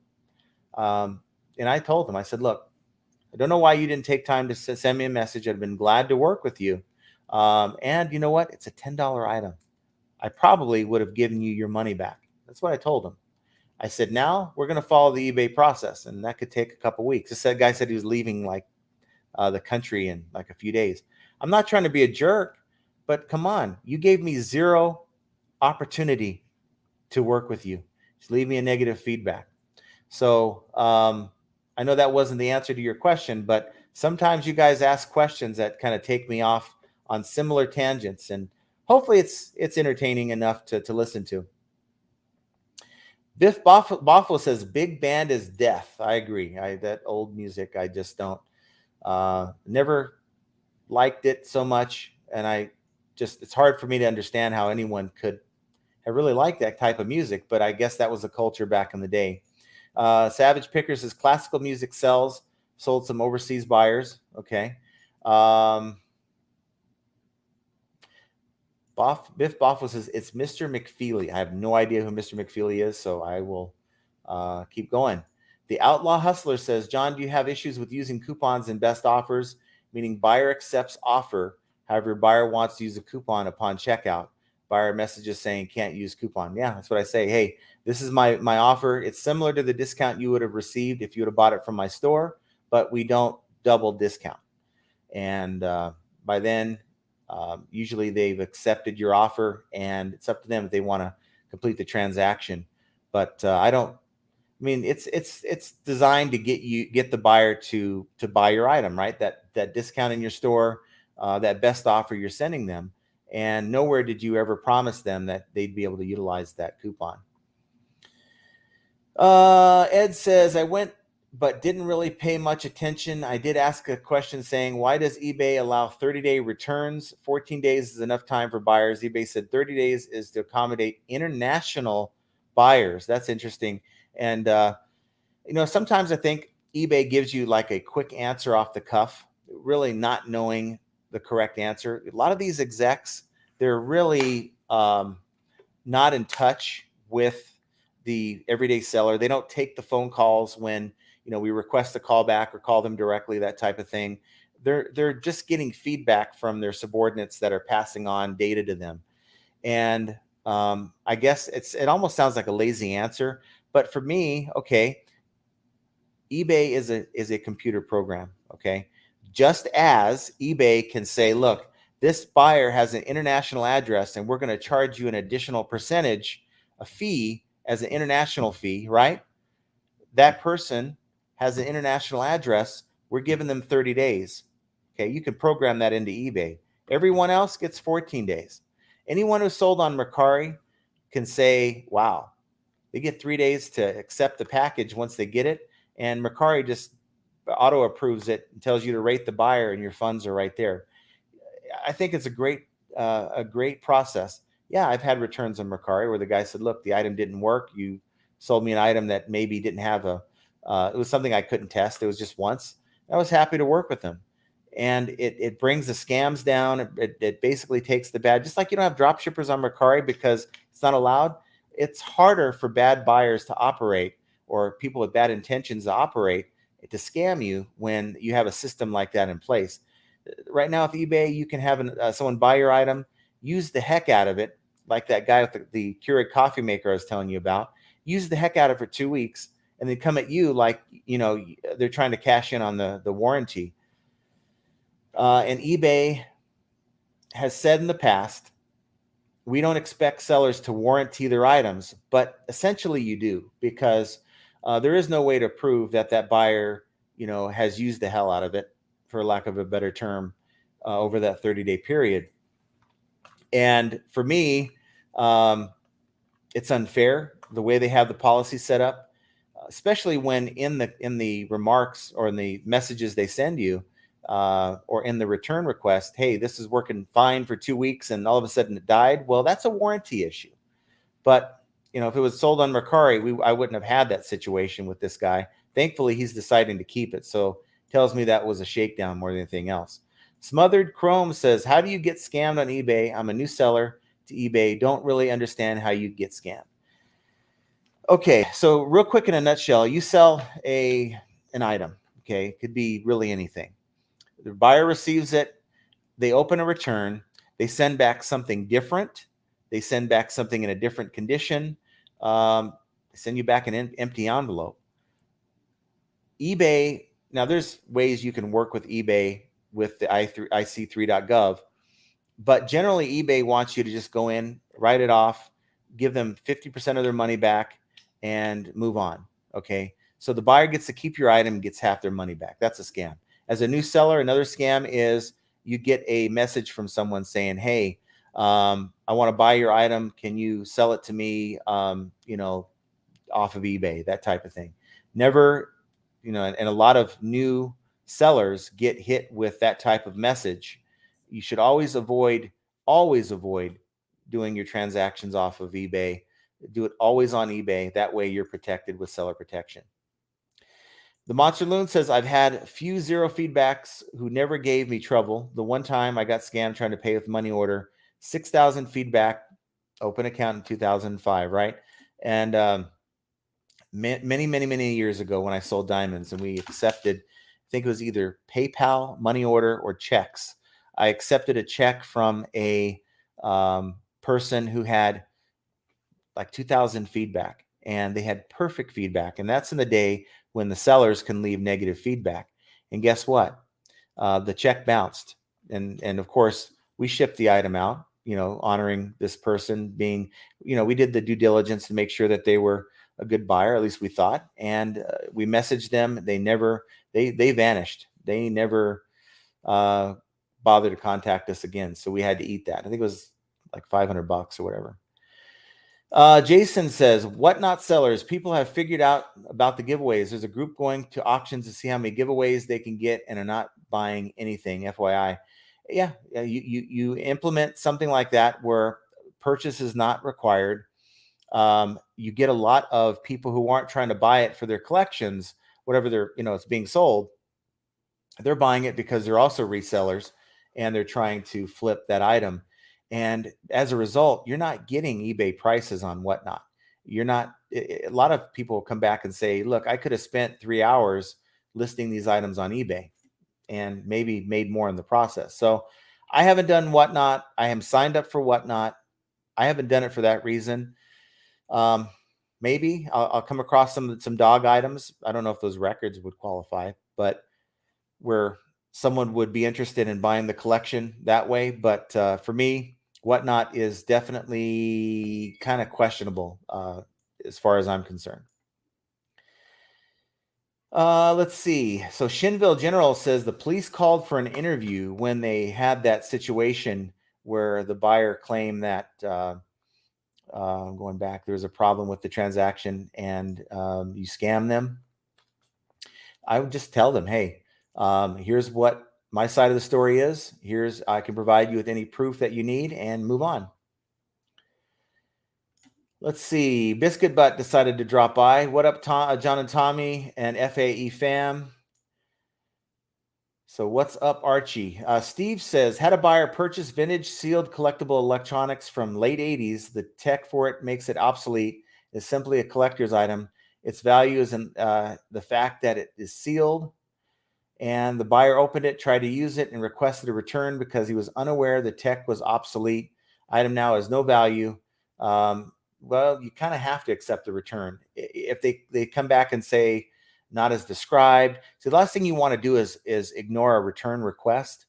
And I told them, I said, look, I don't know why you didn't take time to send me a message. I'd been glad to work with you. And you know what? It's a $10 item. I probably would have given you your money back. That's what I told them. I said, now we're going to follow the eBay process, and that could take a couple weeks. This guy said he was leaving like the country in like a few days. I'm not trying to be a jerk, but come on. You gave me 0 opportunity to work with you. Just leave me a negative feedback. So I know that wasn't the answer to your question, but sometimes you guys ask questions that kind of take me off on similar tangents, and hopefully it's entertaining enough to listen to. Biff Boffo says, big band is death. I agree. That old music, I just don't, never liked it so much. And it's hard for me to understand how anyone could have really liked that type of music, but I guess that was the culture back in the day. Savage Picker says, classical music sells, sold some overseas buyers. Okay. Biff Boffo says, it's Mr. McFeely. I have no idea who Mr. McFeely is, so I will keep going. The Outlaw Hustler says, John, do you have issues with using coupons in best offers, meaning buyer accepts offer, however, buyer wants to use a coupon upon checkout? Buyer messages saying can't use coupon. Yeah, that's what I say. Hey, this is my offer. It's similar to the discount you would have received if you would have bought it from my store, but we don't double discount. And by then, usually they've accepted your offer, and it's up to them if they want to complete the transaction. But it's designed to get the buyer to buy your item, right? That discount in your store, that best offer you're sending them. And nowhere did you ever promise them that they'd be able to utilize that coupon. Ed says, I went but didn't really pay much attention. I did ask a question saying, why does eBay allow 30-day returns? 14 days is enough time for buyers. eBay said 30 days is to accommodate international buyers. That's interesting. And, sometimes I think eBay gives you like a quick answer off the cuff, really not knowing the correct answer. A lot of these execs, they're really not in touch with the everyday seller. They don't take the phone calls when, we request a call back or call them directly, that type of thing. They're just getting feedback from their subordinates that are passing on data to them. And I guess it almost sounds like a lazy answer, but for me, okay, eBay is a computer program, okay? Just as eBay can say, look, this buyer has an international address and we're going to charge you an additional percentage, a fee as an international fee, right? That person has an international address. We're giving them 30 days. Okay, you can program that into eBay. Everyone else gets 14 days. Anyone who's sold on Mercari can say, wow, they get 3 days to accept the package once they get it. And Mercari just auto approves it and tells you to rate the buyer, and your funds are right there. I think it's a great process. Yeah, I've had returns on Mercari where the guy said, "Look, the item didn't work. You sold me an item that maybe didn't have a. It was something I couldn't test. It was just once." I was happy to work with them, and it brings the scams down. It basically takes the bad. Just like you don't have drop shippers on Mercari because it's not allowed. It's harder for bad buyers to operate, or people with bad intentions to operate, to scam you when you have a system like that in place. Right now with eBay, you can have someone buy your item, use the heck out of it, like that guy with the Keurig coffee maker I was telling you about. Use the heck out of it for 2 weeks, and then come at you like they're trying to cash in on the warranty. And eBay has said in the past, we don't expect sellers to warranty their items, but essentially you do, because there is no way to prove that that buyer has used the hell out of it, for lack of a better term, over that 30-day period. And for me, it's unfair the way they have the policy set up, especially when in the remarks or in the messages they send you, or in the return request, hey, this is working fine for 2 weeks and all of a sudden it died. Well, that's a warranty issue. But if it was sold on Mercari, I wouldn't have had that situation with this guy. Thankfully, he's deciding to keep it. So tells me that was a shakedown more than anything else. Smothered Chrome says, how do you get scammed on eBay? I'm a new seller to eBay. Don't really understand how you get scammed. Okay, so real quick in a nutshell, you sell an item. Okay, it could be really anything. The buyer receives it. They open a return. They send back something different. They send back something in a different condition. They send you back an empty envelope. eBay, now there's ways you can work with eBay with the IC3.gov, but generally eBay wants you to just go in, write it off, give them 50% of their money back, and move on. Okay, so the buyer gets to keep your item and gets half their money back. That's a scam. As a new seller, another scam is you get a message from someone saying, hey, I want to buy your item. Can you sell it to me, off of eBay, that type of thing. Never, and a lot of new sellers get hit with that type of message. You should always avoid doing your transactions off of eBay. Do it always on eBay. That way you're protected with seller protection. The Monster Loon says, I've had few zero feedbacks who never gave me trouble. The one time I got scammed trying to pay with money order, 6,000 feedback, open account in 2005, right? And many years ago when I sold diamonds and we accepted, I think it was either PayPal, money order, or checks. I accepted a check from a person who had like 2,000 feedback, and they had perfect feedback. And that's in the day when the sellers can leave negative feedback. And guess what? The check bounced. And of course, we shipped the item out, honoring this person being, we did the due diligence to make sure that they were a good buyer, at least we thought. And we messaged them. They vanished. They never bothered to contact us again. So we had to eat that. I think it was like $500 or whatever. Jason says, whatnot sellers, people have figured out about the giveaways. There's a group going to auctions to see how many giveaways they can get and are not buying anything, FYI. Yeah, you implement something like that where purchase is not required. You get a lot of people who aren't trying to buy it for their collections, whatever it's being sold. They're buying it because they're also resellers and they're trying to flip that item. And as a result, you're not getting eBay prices on whatnot. You're not, a lot of people come back and say, look, I could have spent 3 hours listing these items on eBay and maybe made more in the process. So I haven't done whatnot. I am signed up for whatnot. I haven't done it for that reason. maybe I'll come across some dog items. I don't know if those records would qualify, but where someone would be interested in buying the collection that way. But for me, whatnot is definitely kind of questionable as far as I'm concerned. Let's see. So Shinville General says the police called for an interview when they had that situation where the buyer claimed that going back, there was a problem with the transaction and you scam them. I would just tell them, hey, here's what my side of the story is. I can provide you with any proof that you need and move on. Let's see. Biscuit Butt decided to drop by. What up, John and Tommy and FAE fam? So what's up, Archie? Steve says, had a buyer purchase vintage sealed collectible electronics from late 80s. The tech for it makes it obsolete. It's simply a collector's item. Its value is in the fact that it is sealed. And the buyer opened it, tried to use it, and requested a return because he was unaware the tech was obsolete. Item now has no value. Well, you kind of have to accept the return. If they come back and say not as described, so the last thing you want to do is ignore a return request.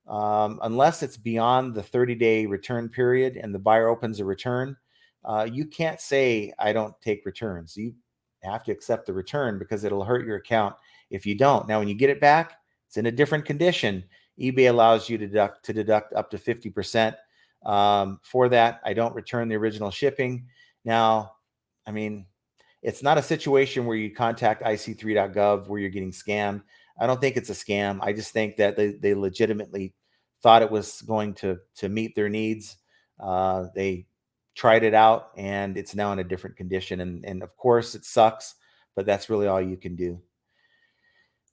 Unless it's beyond the 30-day return period and the buyer opens a return, you can't say I don't take returns. You have to accept the return because it'll hurt your account if you don't. Now, when you get it back, it's in a different condition. eBay allows you to deduct up to 50% for that. I don't return the original shipping. Now, I mean, it's not a situation where you contact ic3.gov where you're getting scammed. I don't think it's a scam. I just think that they legitimately thought it was going to meet their needs. They tried it out and it's now in a different condition. And of course it sucks, but that's really all you can do.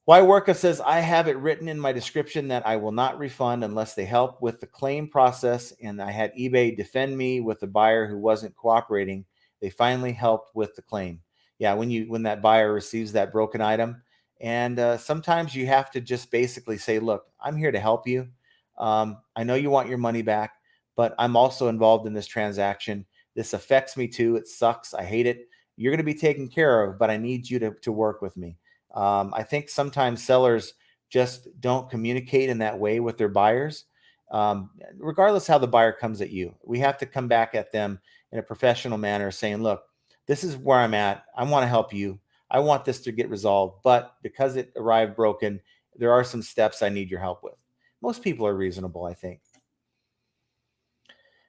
Why Worka says, I have it written in my description that I will not refund unless they help with the claim process. And I had eBay defend me with the buyer who wasn't cooperating. They finally helped with the claim. Yeah, when that buyer receives that broken item. And sometimes you have to just basically say, look, I'm here to help you. I know you want your money back, but I'm also involved in this transaction. This affects me too. It sucks. I hate it. You're going to be taken care of, but I need you to work with me. I think sometimes sellers just don't communicate in that way with their buyers. Regardless how the buyer comes at you, we have to come back at them in a professional manner saying, look, this is where I'm at. I want to help you. I want this to get resolved, but because it arrived broken, there are some steps I need your help with. Most people are reasonable, I think.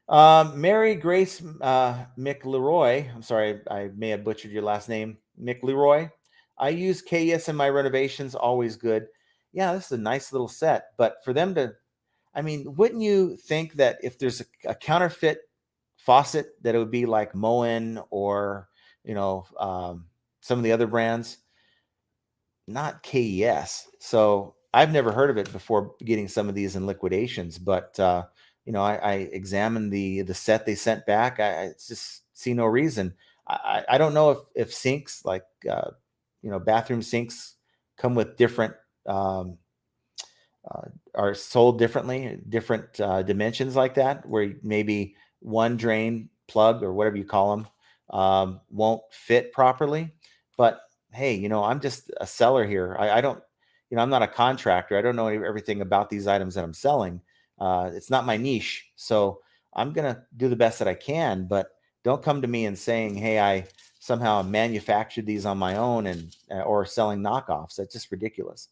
Mary Grace McLeroy, I'm sorry, I may have butchered your last name, McLeroy. I use KS in my renovations, always good. Yeah, this is a nice little set, but for them to, I mean, wouldn't you think that if there's a counterfeit faucet, that it would be like Moen or, some of the other brands? Not KES. So I've never heard of it before getting some of these in liquidations, but I examined the set they sent back. I just see no reason. I don't know if sinks like bathroom sinks come with different are sold differently, different dimensions like that, where maybe one drain plug or whatever you call them won't fit properly. But hey, I'm just a seller here. I don't, I'm not a contractor. I don't know everything about these items that I'm selling. It's not my niche. So I'm going to do the best that I can, but don't come to me and saying, hey, I somehow manufactured these on my own and or selling knockoffs. That's just ridiculous.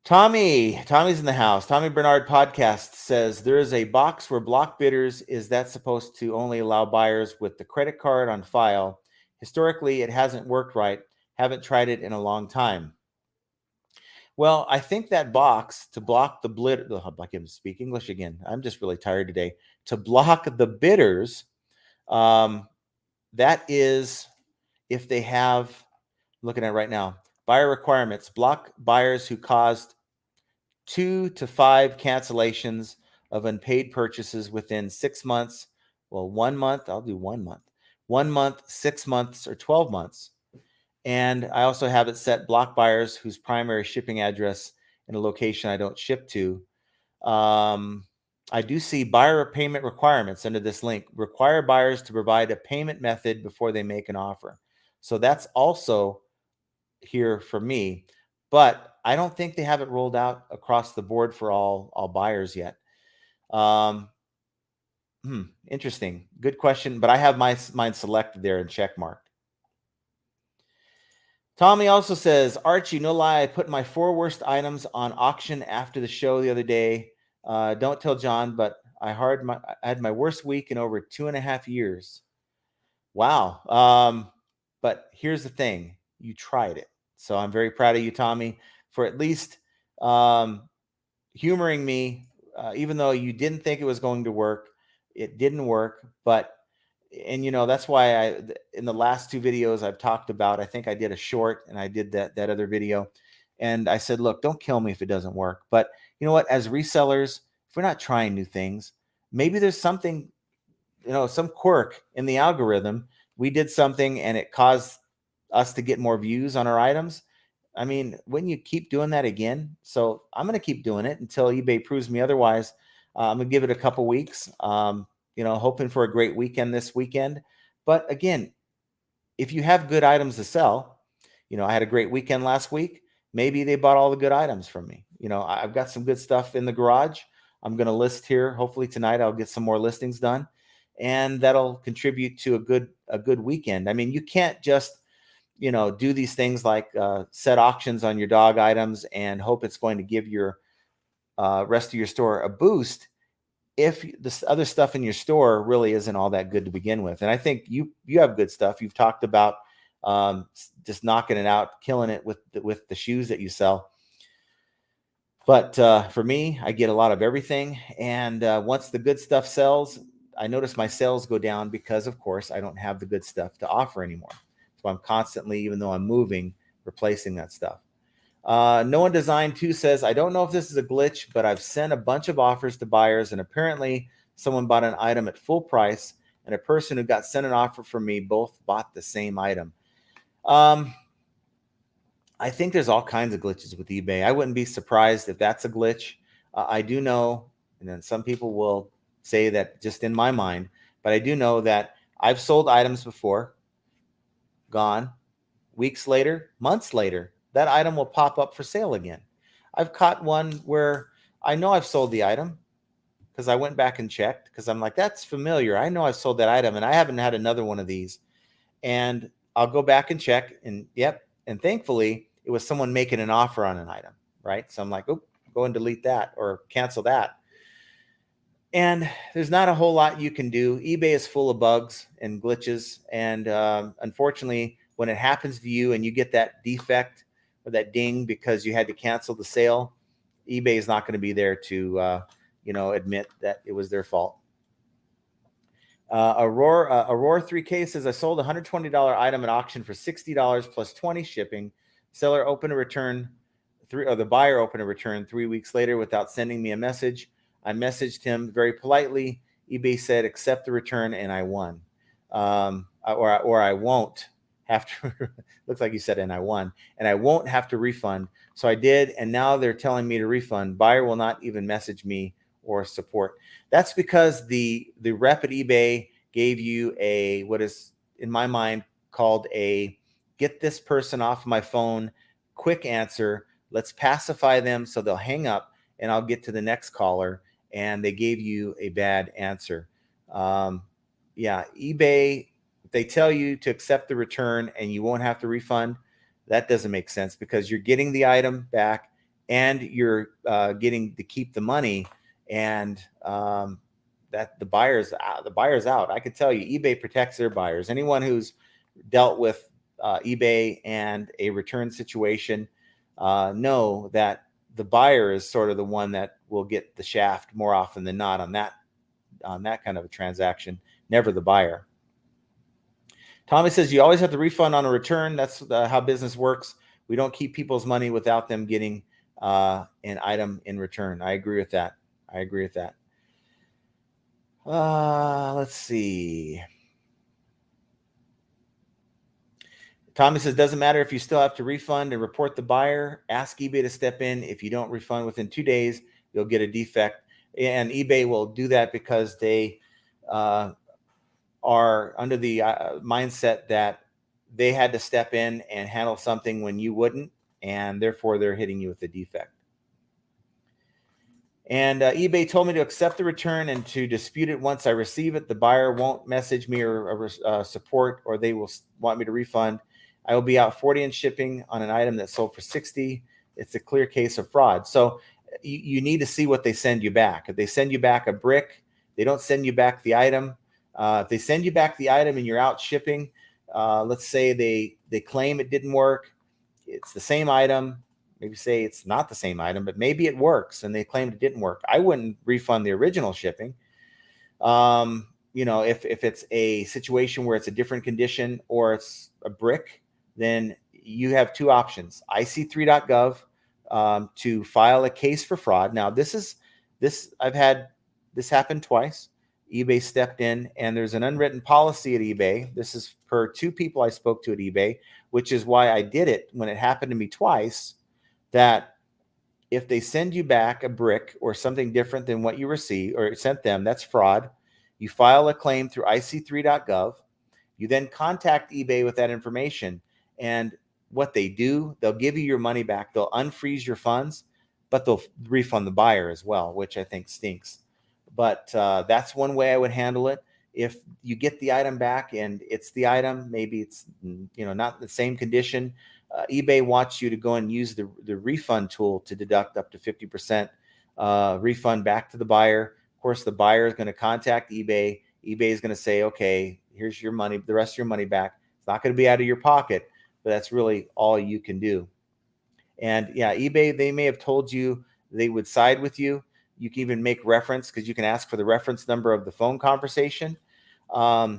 Tommy's in the house. Tommy Bernard podcast says there is a box where block bidders. Is that supposed to only allow buyers with the credit card on file? Historically, it hasn't worked right. Haven't tried it in a long time. Well, I think that box to block the bid. I can speak English again. I'm just really tired today. To block the bidders, that is if they have. Looking at it right now, buyer requirements block buyers who caused 2 to 5 cancellations of unpaid purchases within 6 months. Well, 1 month, I'll do 1 month. 1 month, 6 months, or 12 months. And I also have it set block buyers whose primary shipping address in a location I don't ship to. I do see buyer payment requirements under this link. Require buyers to provide a payment method before they make an offer. So that's also here for me, but I don't think they have it rolled out across the board for all buyers yet. Um, Interesting. Good question, but I have mine selected there and check marked. Tommy also says, Archie, no lie, I put my 4 worst items on auction after the show the other day. Don't tell John, but I had my worst week in over 2.5 years. Wow. But here's the thing. You tried it. So I'm very proud of you, Tommy, for at least humoring me, even though you didn't think it was going to work. It didn't work, but and that's why in the last 2 videos I've talked about, I think I did a short and I did that other video, and I said, look, don't kill me if it doesn't work. But you know what? As resellers, if we're not trying new things, maybe there's something, some quirk in the algorithm. We did something and it caused us to get more views on our items. I mean, when you keep doing that again, so I'm going to keep doing it until eBay proves me otherwise. I'm going to give it a couple weeks, hoping for a great weekend this weekend. But again, if you have good items to sell, I had a great weekend last week. Maybe they bought all the good items from me. I've got some good stuff in the garage. I'm going to list here. Hopefully tonight I'll get some more listings done, and that'll contribute to a good weekend. I mean, you can't just do these things like set auctions on your dog items and hope it's going to give your rest of your store a boost if this other stuff in your store really isn't all that good to begin with. And I think you have good stuff. You've talked about just knocking it out, killing it with the shoes that you sell. But for me, I get a lot of everything. And once the good stuff sells, I notice my sales go down because, of course, I don't have the good stuff to offer anymore. So I'm constantly, even though I'm moving, replacing that stuff. No One Design 2 says, I don't know if this is a glitch, but I've sent a bunch of offers to buyers, and apparently someone bought an item at full price, and a person who got sent an offer from me both bought the same item. I think there's all kinds of glitches with eBay. I wouldn't be surprised if that's a glitch. I do know, and then some people will say that just in my mind, but I do know that I've sold items before, gone, weeks later, months later, that item will pop up for sale again. I've caught one where I know I've sold the item because I went back and checked because I'm like, that's familiar. I know I've sold that item and I haven't had another one of these. And I'll go back and check and yep. And thankfully it was someone making an offer on an item, right? So I'm like, oh, go and delete that or cancel that. And there's not a whole lot you can do. eBay is full of bugs and glitches. And unfortunately, when it happens to you and you get that defect or that ding because you had to cancel the sale, eBay is not going to be there to, admit that it was their fault. Aurora 3K says, I sold a $120 item at auction for $60 plus 20 shipping. Seller opened a return, the buyer opened a return 3 weeks later without sending me a message. I messaged him very politely. eBay said, accept the return, and I won. Or I won't have to, looks like you said, and I won, and I won't have to refund. So I did, and now they're telling me to refund. Buyer will not even message me or support. That's because the rep at eBay gave you a, what is in my mind called a get this person off my phone, quick answer. Let's pacify them so they'll hang up and I'll get to the next caller. And they gave you a bad answer. eBay, they tell you to accept the return and you won't have to refund. That doesn't make sense because you're getting the item back and you're getting to keep the money, and that the buyer's out. I could tell you, eBay protects their buyers. Anyone who's dealt with eBay and a return situation know that the buyer is sort of the one that will get the shaft more often than not on that kind of a transaction, never the buyer. Tommy says, you always have to refund on a return. That's how business works. We don't keep people's money without them getting an item in return. I agree with that. Let's see. Tommy says, doesn't matter if you still have to refund and report the buyer. Ask eBay to step in. If you don't refund within 2 days, you'll get a defect. And eBay will do that because they are under the mindset that they had to step in and handle something when you wouldn't, and therefore they're hitting you with a defect. And eBay told me to accept the return and to dispute it once I receive it. The buyer won't message me or support, or they will want me to refund. I will be out 40 in shipping on an item that sold for 60. It's a clear case of fraud. So you need to see what they send you back. If they send you back a brick, they don't send you back the item. If they send you back the item and you're out shipping, let's say they claim it didn't work. It's the same item. Maybe say it's not the same item, but maybe it works and they claimed it didn't work. I wouldn't refund the original shipping. If it's a situation where it's a different condition or it's a brick, then you have two options: ic3.gov to file a case for fraud. Now, I've had this happen twice. eBay stepped in, and there's an unwritten policy at eBay. This is per two people I spoke to at eBay, which is why I did it when it happened to me twice, that if they send you back a brick or something different than what you received or sent them, that's fraud. You file a claim through ic3.gov. You then contact eBay with that information. And what they do, they'll give you your money back. They'll unfreeze your funds, but they'll refund the buyer as well, which I think stinks. But that's one way I would handle it. If you get the item back and it's the item, maybe it's not the same condition, eBay wants you to go and use the refund tool to deduct up to 50% refund back to the buyer. Of course, the buyer is going to contact eBay. eBay is going to say, okay, here's your money, the rest of your money back. It's not going to be out of your pocket, but that's really all you can do. And yeah, eBay, they may have told you they would side with you. You can even make reference, because you can ask for the reference number of the phone conversation. They're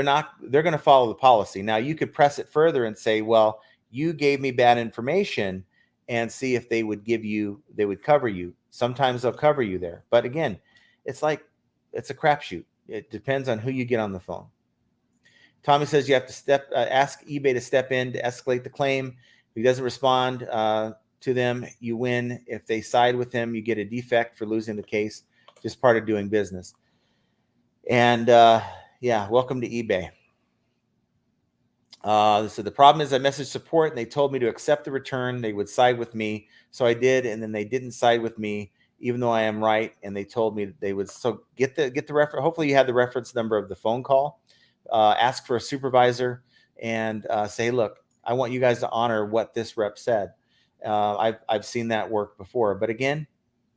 going to follow the policy. Now, you could press it further and say, well, you gave me bad information, and see if they would cover you. Sometimes they'll cover you there. But again, it's a crapshoot. It depends on who you get on the phone. Tommy says you have to ask eBay to step in to escalate the claim. If he doesn't respond to them, you win. If they side with him, you get a defect for losing the case. Just part of doing business. And welcome to eBay. So the problem is I messaged support and they told me to accept the return. They would side with me. So I did, and then they didn't side with me, even though I am right. And they told me that they would. So get the reference. Hopefully you have the reference number of the phone call. Ask for a supervisor and say, look, I want you guys to honor what this rep said. I've seen that work before, but again,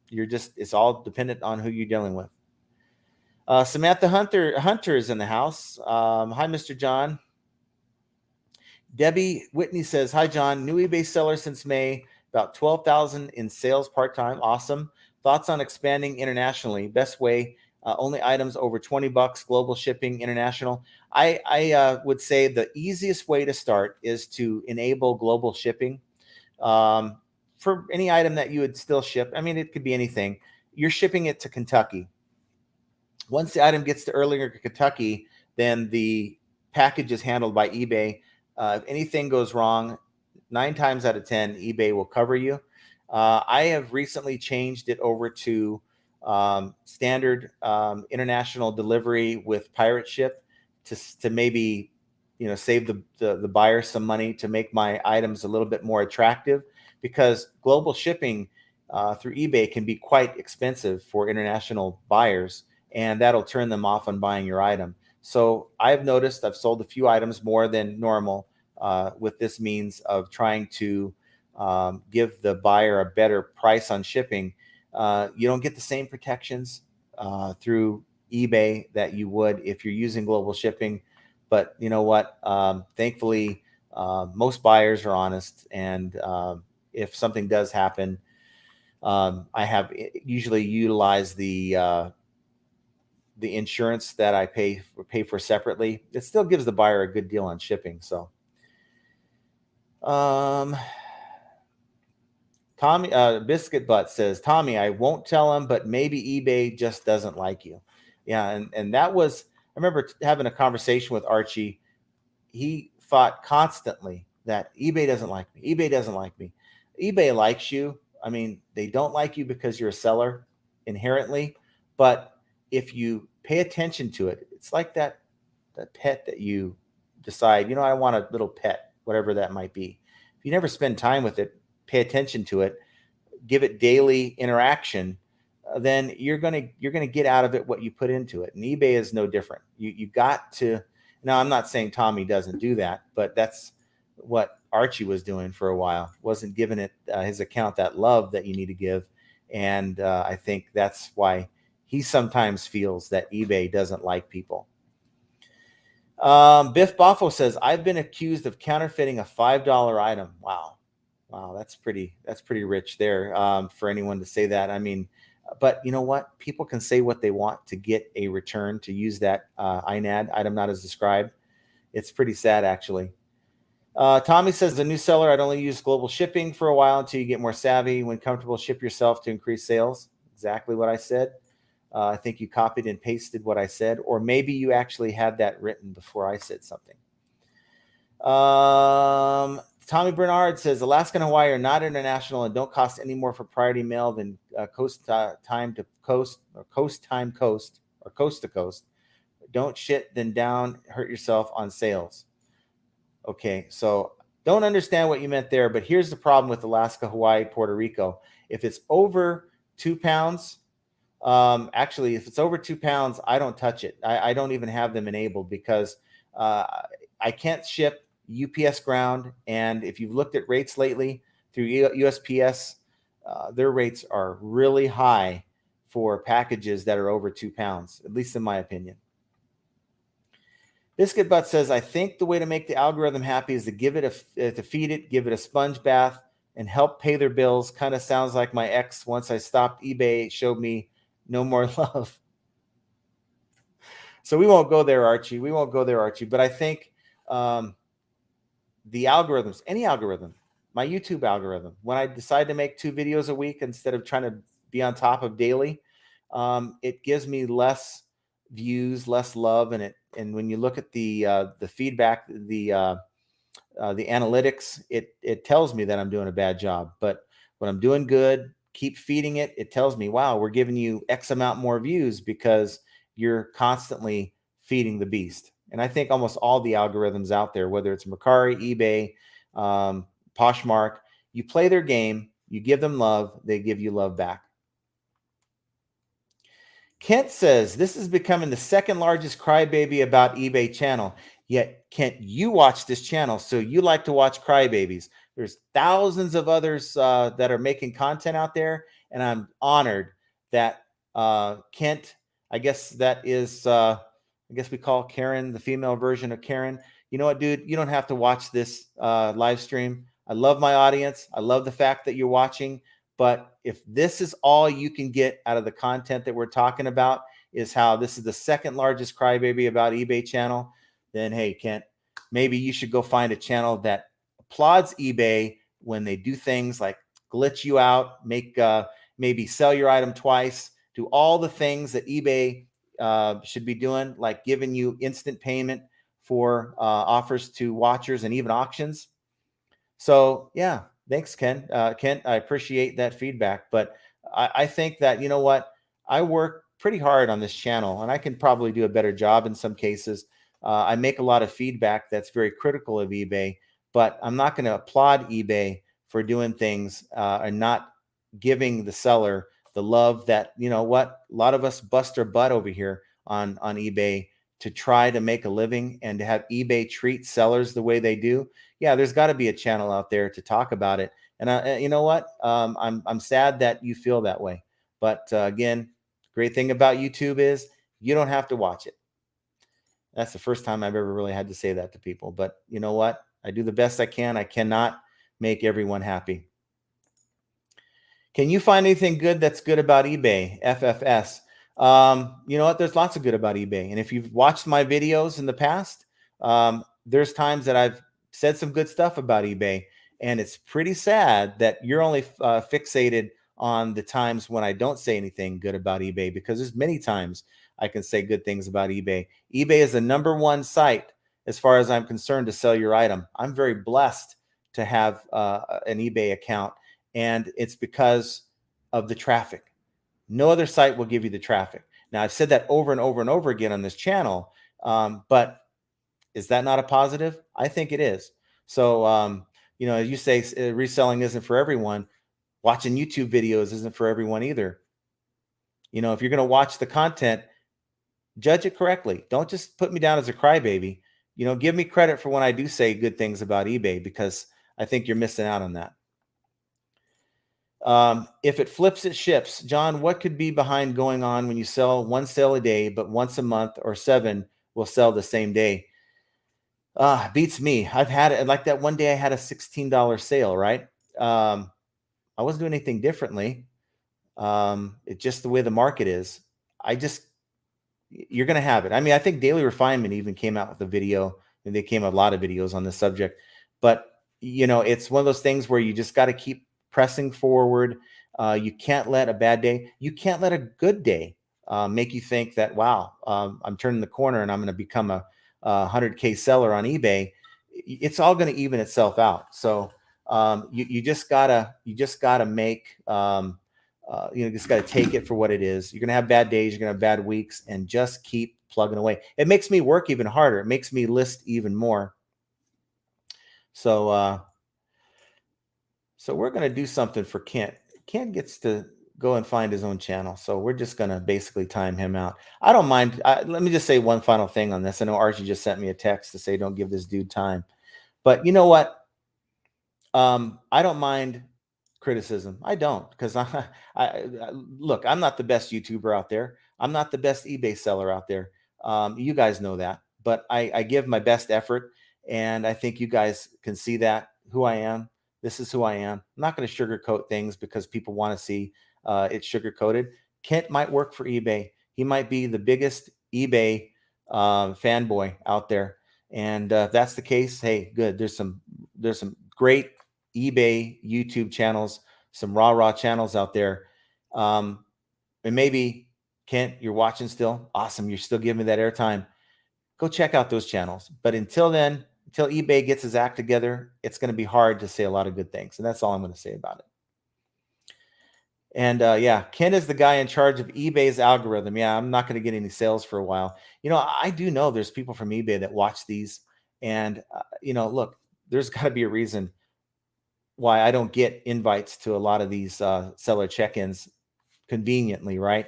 it's all dependent on who you're dealing with. Samantha Hunter is in the house. Hi, Mr. John. Debbie Whitney says, hi, John. New eBay seller since May, about 12,000 in sales part-time. Awesome. Thoughts on expanding internationally? Best way, only items over $20, global shipping, international. I would say the easiest way to start is to enable global shipping for any item that you would still ship. I mean, it could be anything. You're shipping it to Kentucky. Once the item gets to Erlanger, Kentucky, then the package is handled by eBay. If anything goes wrong, 9 times out of 10, eBay will cover you. I have recently changed it over to standard international delivery with pirate ship to maybe save the buyer some money, to make my items a little bit more attractive, because global shipping through eBay can be quite expensive for international buyers, and that'll turn them off on buying your item. So I've noticed I've sold a few items more than normal with this means of trying to give the buyer a better price on shipping. You don't get the same protections through eBay that you would if you're using global shipping. But you know what? Thankfully, most buyers are honest. And if something does happen, I have usually utilized the insurance that I pay for separately. It still gives the buyer a good deal on shipping. So, Tommy Biscuit Butt says, Tommy, I won't tell him, but maybe eBay just doesn't like you. Yeah, and that was, I remember having a conversation with Archie. He thought constantly that eBay doesn't like me. eBay doesn't like me. eBay likes you. I mean, they don't like you because you're a seller inherently, but if you pay attention to it, it's like that pet that you decide, I want a little pet, whatever that might be. If you never spend time with it, pay attention to it, give it daily interaction, then you're gonna get out of it what you put into it. And eBay is no different. You got to. Now, I'm not saying Tommy doesn't do that, but that's what Archie was doing for a while. Wasn't giving it his account that love that you need to give, and I think that's why he sometimes feels that eBay doesn't like people. Biff Boffo says, I've been accused of counterfeiting a $5 item. Wow, that's pretty rich there, for anyone to say that. I mean, but you know what? People can say what they want to get a return, to use that INAD, item not as described. It's pretty sad, actually. Tommy says, as a new seller, I'd only use global shipping for a while until you get more savvy. When comfortable, ship yourself to increase sales. Exactly what I said. I think you copied and pasted what I said, or maybe you actually had that written before I said something. Tommy Bernard says, Alaska and Hawaii are not international and don't cost any more for priority mail than coast time to coast, or coast time coast, or coast to coast. Don't shit then down, hurt yourself on sales. Okay, so don't understand what you meant there, but here's the problem with Alaska, Hawaii, Puerto Rico. If it's over 2 pounds, actually, if it's over 2 pounds, I don't touch it. I don't even have them enabled, because I can't ship UPS ground. And if you've looked at rates lately through USPS, their rates are really high for packages that are over 2 pounds, at least in my opinion. Biscuit Butt says, I think the way to make the algorithm happy is to to feed it, give it a sponge bath, and help pay their bills. Kind of sounds like my ex. Once I stopped eBay, showed me no more love. So we won't go there, Archie. We won't go there, Archie. But I think the algorithms, any algorithm, my YouTube algorithm, when I decide to make 2 videos a week instead of trying to be on top of daily, it gives me less views, less love, and when you look at the feedback, the analytics, it tells me that I'm doing a bad job. But when I'm doing good, keep feeding it. It tells me, wow, we're giving you X amount more views because you're constantly feeding the beast. And I think almost all the algorithms out there, whether it's Mercari, eBay, Poshmark, you play their game, you give them love, they give you love back. Kent says, this is becoming the second largest crybaby about eBay channel. Yet, Kent, you watch this channel, so you like to watch crybabies. There's thousands of others that are making content out there, and I'm honored that Kent, I guess that is, I guess we call Karen the female version of Karen. You know what, dude? You don't have to watch this live stream. I love my audience. I love the fact that you're watching. But if this is all you can get out of the content that we're talking about, is how this is the second largest crybaby about eBay channel, then hey, Kent, maybe you should go find a channel that applauds eBay when they do things like glitch you out, make maybe sell your item twice, do all the things that eBay should be doing, like giving you instant payment for offers to watchers and even auctions. So yeah, thanks, Ken. Kent, I appreciate that feedback, but I think that, you know what, I work pretty hard on this channel, and I can probably do a better job in some cases. I make a lot of feedback that's very critical of eBay, but I'm not going to applaud eBay for doing things and not giving the seller the love that, you know what, a lot of us bust our butt over here on eBay to try to make a living, and to have eBay treat sellers the way they do. Yeah, there's got to be a channel out there to talk about it. And you know what? I'm sad that you feel that way. But again, great thing about YouTube is you don't have to watch it. That's the first time I've ever really had to say that to people. But you know what? I do the best I can. I cannot make everyone happy. Can you find anything good that's good about eBay? FFS. You know what? There's lots of good about eBay. And if you've watched my videos in the past, there's times that I've said some good stuff about eBay. And it's pretty sad that you're only fixated on the times when I don't say anything good about eBay, because there's many times I can say good things about eBay. eBay is the #1 site, as far as I'm concerned, to sell your item. I'm very blessed to have an eBay account. and it's because of the traffic. No other site will give you the traffic. Now, I've said that over and over and over again on this channel, but is that not a positive? I think it is. So, as you say, reselling isn't for everyone. Watching YouTube videos isn't for everyone either. If you're going to watch the content, judge it correctly. Don't just put me down as a crybaby. Give me credit for when I do say good things about eBay, because I think you're missing out on that. If it flips, it ships. John, what could be behind going on when you sell one sale a day, but once a month or 7 will sell the same day? Beats me. I've had it like that. One day I had a $16 sale, right? I wasn't doing anything differently. It's just the way the market is. You're going to have it. I mean, I think Daily Refinement even came out with a video, and they came out a lot of videos on this subject. But, it's one of those things where you just got to keep pressing forward. You can't let a bad day, you can't let a good day make you think that, wow, I'm turning the corner and I'm going to become a 100K seller on eBay. It's all going to even itself out. So you just gotta make you just got to take it for what it is. You're going to have bad days. You're going to have bad weeks, and just keep plugging away. It makes me work even harder. It makes me list even more. So we're going to do something for Kent. Kent gets to go and find his own channel. So we're just going to basically time him out. I don't mind. Let me just say one final thing on this. I know Archie just sent me a text to say, don't give this dude time. But you know what? I don't mind criticism. I don't, because look, I'm not the best YouTuber out there. I'm not the best eBay seller out there. You guys know that, but I give my best effort, and I think you guys can see that who I am. This is who I am. I'm not going to sugarcoat things because people want to see it sugarcoated. Kent might work for eBay. He might be the biggest eBay fanboy out there, and if that's the case, hey, good. There's some great eBay YouTube channels, some raw channels out there. And maybe, Kent, you're watching still. Awesome. You're still giving me that airtime. Go check out those channels. But until then, until eBay gets his act together, it's going to be hard to say a lot of good things. And that's all I'm going to say about it. And Ken is the guy in charge of eBay's algorithm. Yeah, I'm not going to get any sales for a while. I do know there's people from eBay that watch these. And, look, there's got to be a reason why I don't get invites to a lot of these seller check-ins conveniently, right?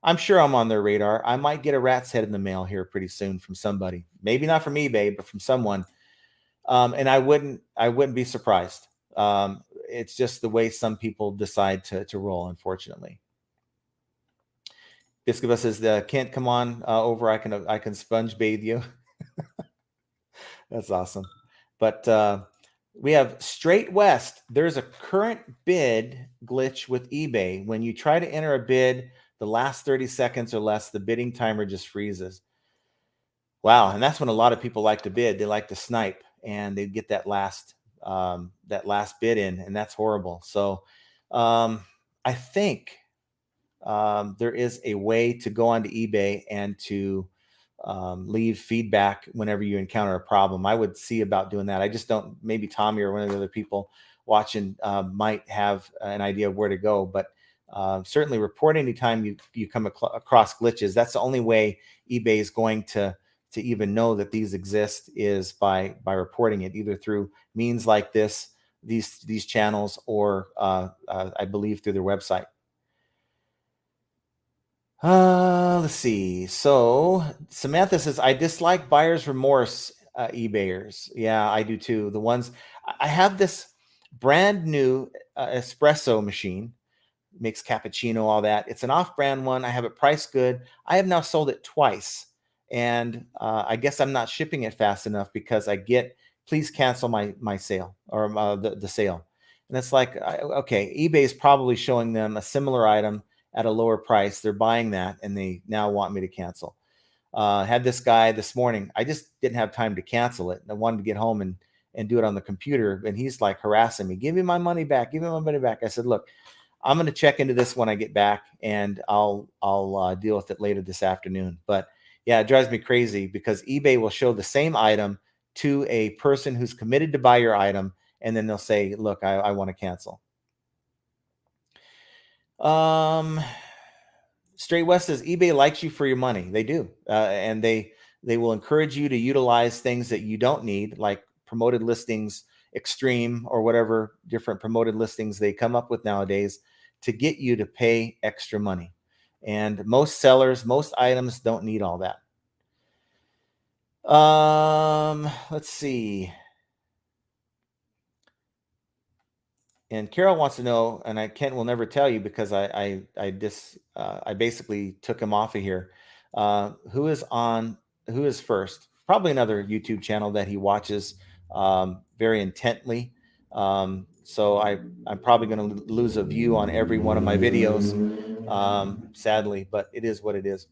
I'm sure I'm on their radar. I might get a rat's head in the mail here pretty soon from somebody. Maybe not from eBay, but from someone. And I wouldn't be surprised. It's just the way some people decide to roll, unfortunately. Biscuit says, Kent, come on over. I can sponge bathe you. That's awesome. But we have Straight West. There's a current bid glitch with eBay. When you try to enter a bid, the last 30 seconds or less, the bidding timer just freezes. Wow. And that's when a lot of people like to bid. They like to snipe, and they get that last bid in, and that's horrible. So I think there is a way to go onto eBay and to leave feedback whenever you encounter a problem. I would see about doing that. I just don't, maybe Tommy or one of the other people watching might have an idea of where to go, but certainly report anytime you come across glitches. That's the only way eBay is going to even know that these exist, is by reporting it, either through means like these channels, or I believe through their website. Let's see. So Samantha says, I dislike buyer's remorse eBayers. Yeah, I do too. The ones, I have this brand new espresso machine, makes cappuccino, all that. It's an off-brand one. I have it priced good. I have now sold it twice. And I guess I'm not shipping it fast enough because I get, please cancel my sale, or the sale. And it's like, okay, eBay is probably showing them a similar item at a lower price. They're buying that, and they now want me to cancel. Had this guy this morning. I just didn't have time to cancel it. I wanted to get home and do it on the computer. And he's like harassing me, give me my money back. Give me my money back. I said, look, I'm going to check into this when I get back, and I'll deal with it later this afternoon. But yeah, it drives me crazy because eBay will show the same item to a person who's committed to buy your item, and then they'll say, look, I want to cancel. Um, Straight West says eBay likes you for your money. They do, and they will encourage you to utilize things that you don't need, like promoted listings, extreme, or whatever different promoted listings they come up with nowadays, to get you to pay extra money. And most sellers, most items don't need all that. Let's see. And Carol wants to know, and Kent will never tell you because I basically took him off of here. Who is on? Who is first? Probably another YouTube channel that he watches very intently. So I'm probably going to lose a view on every one of my videos, sadly, but it is what it is.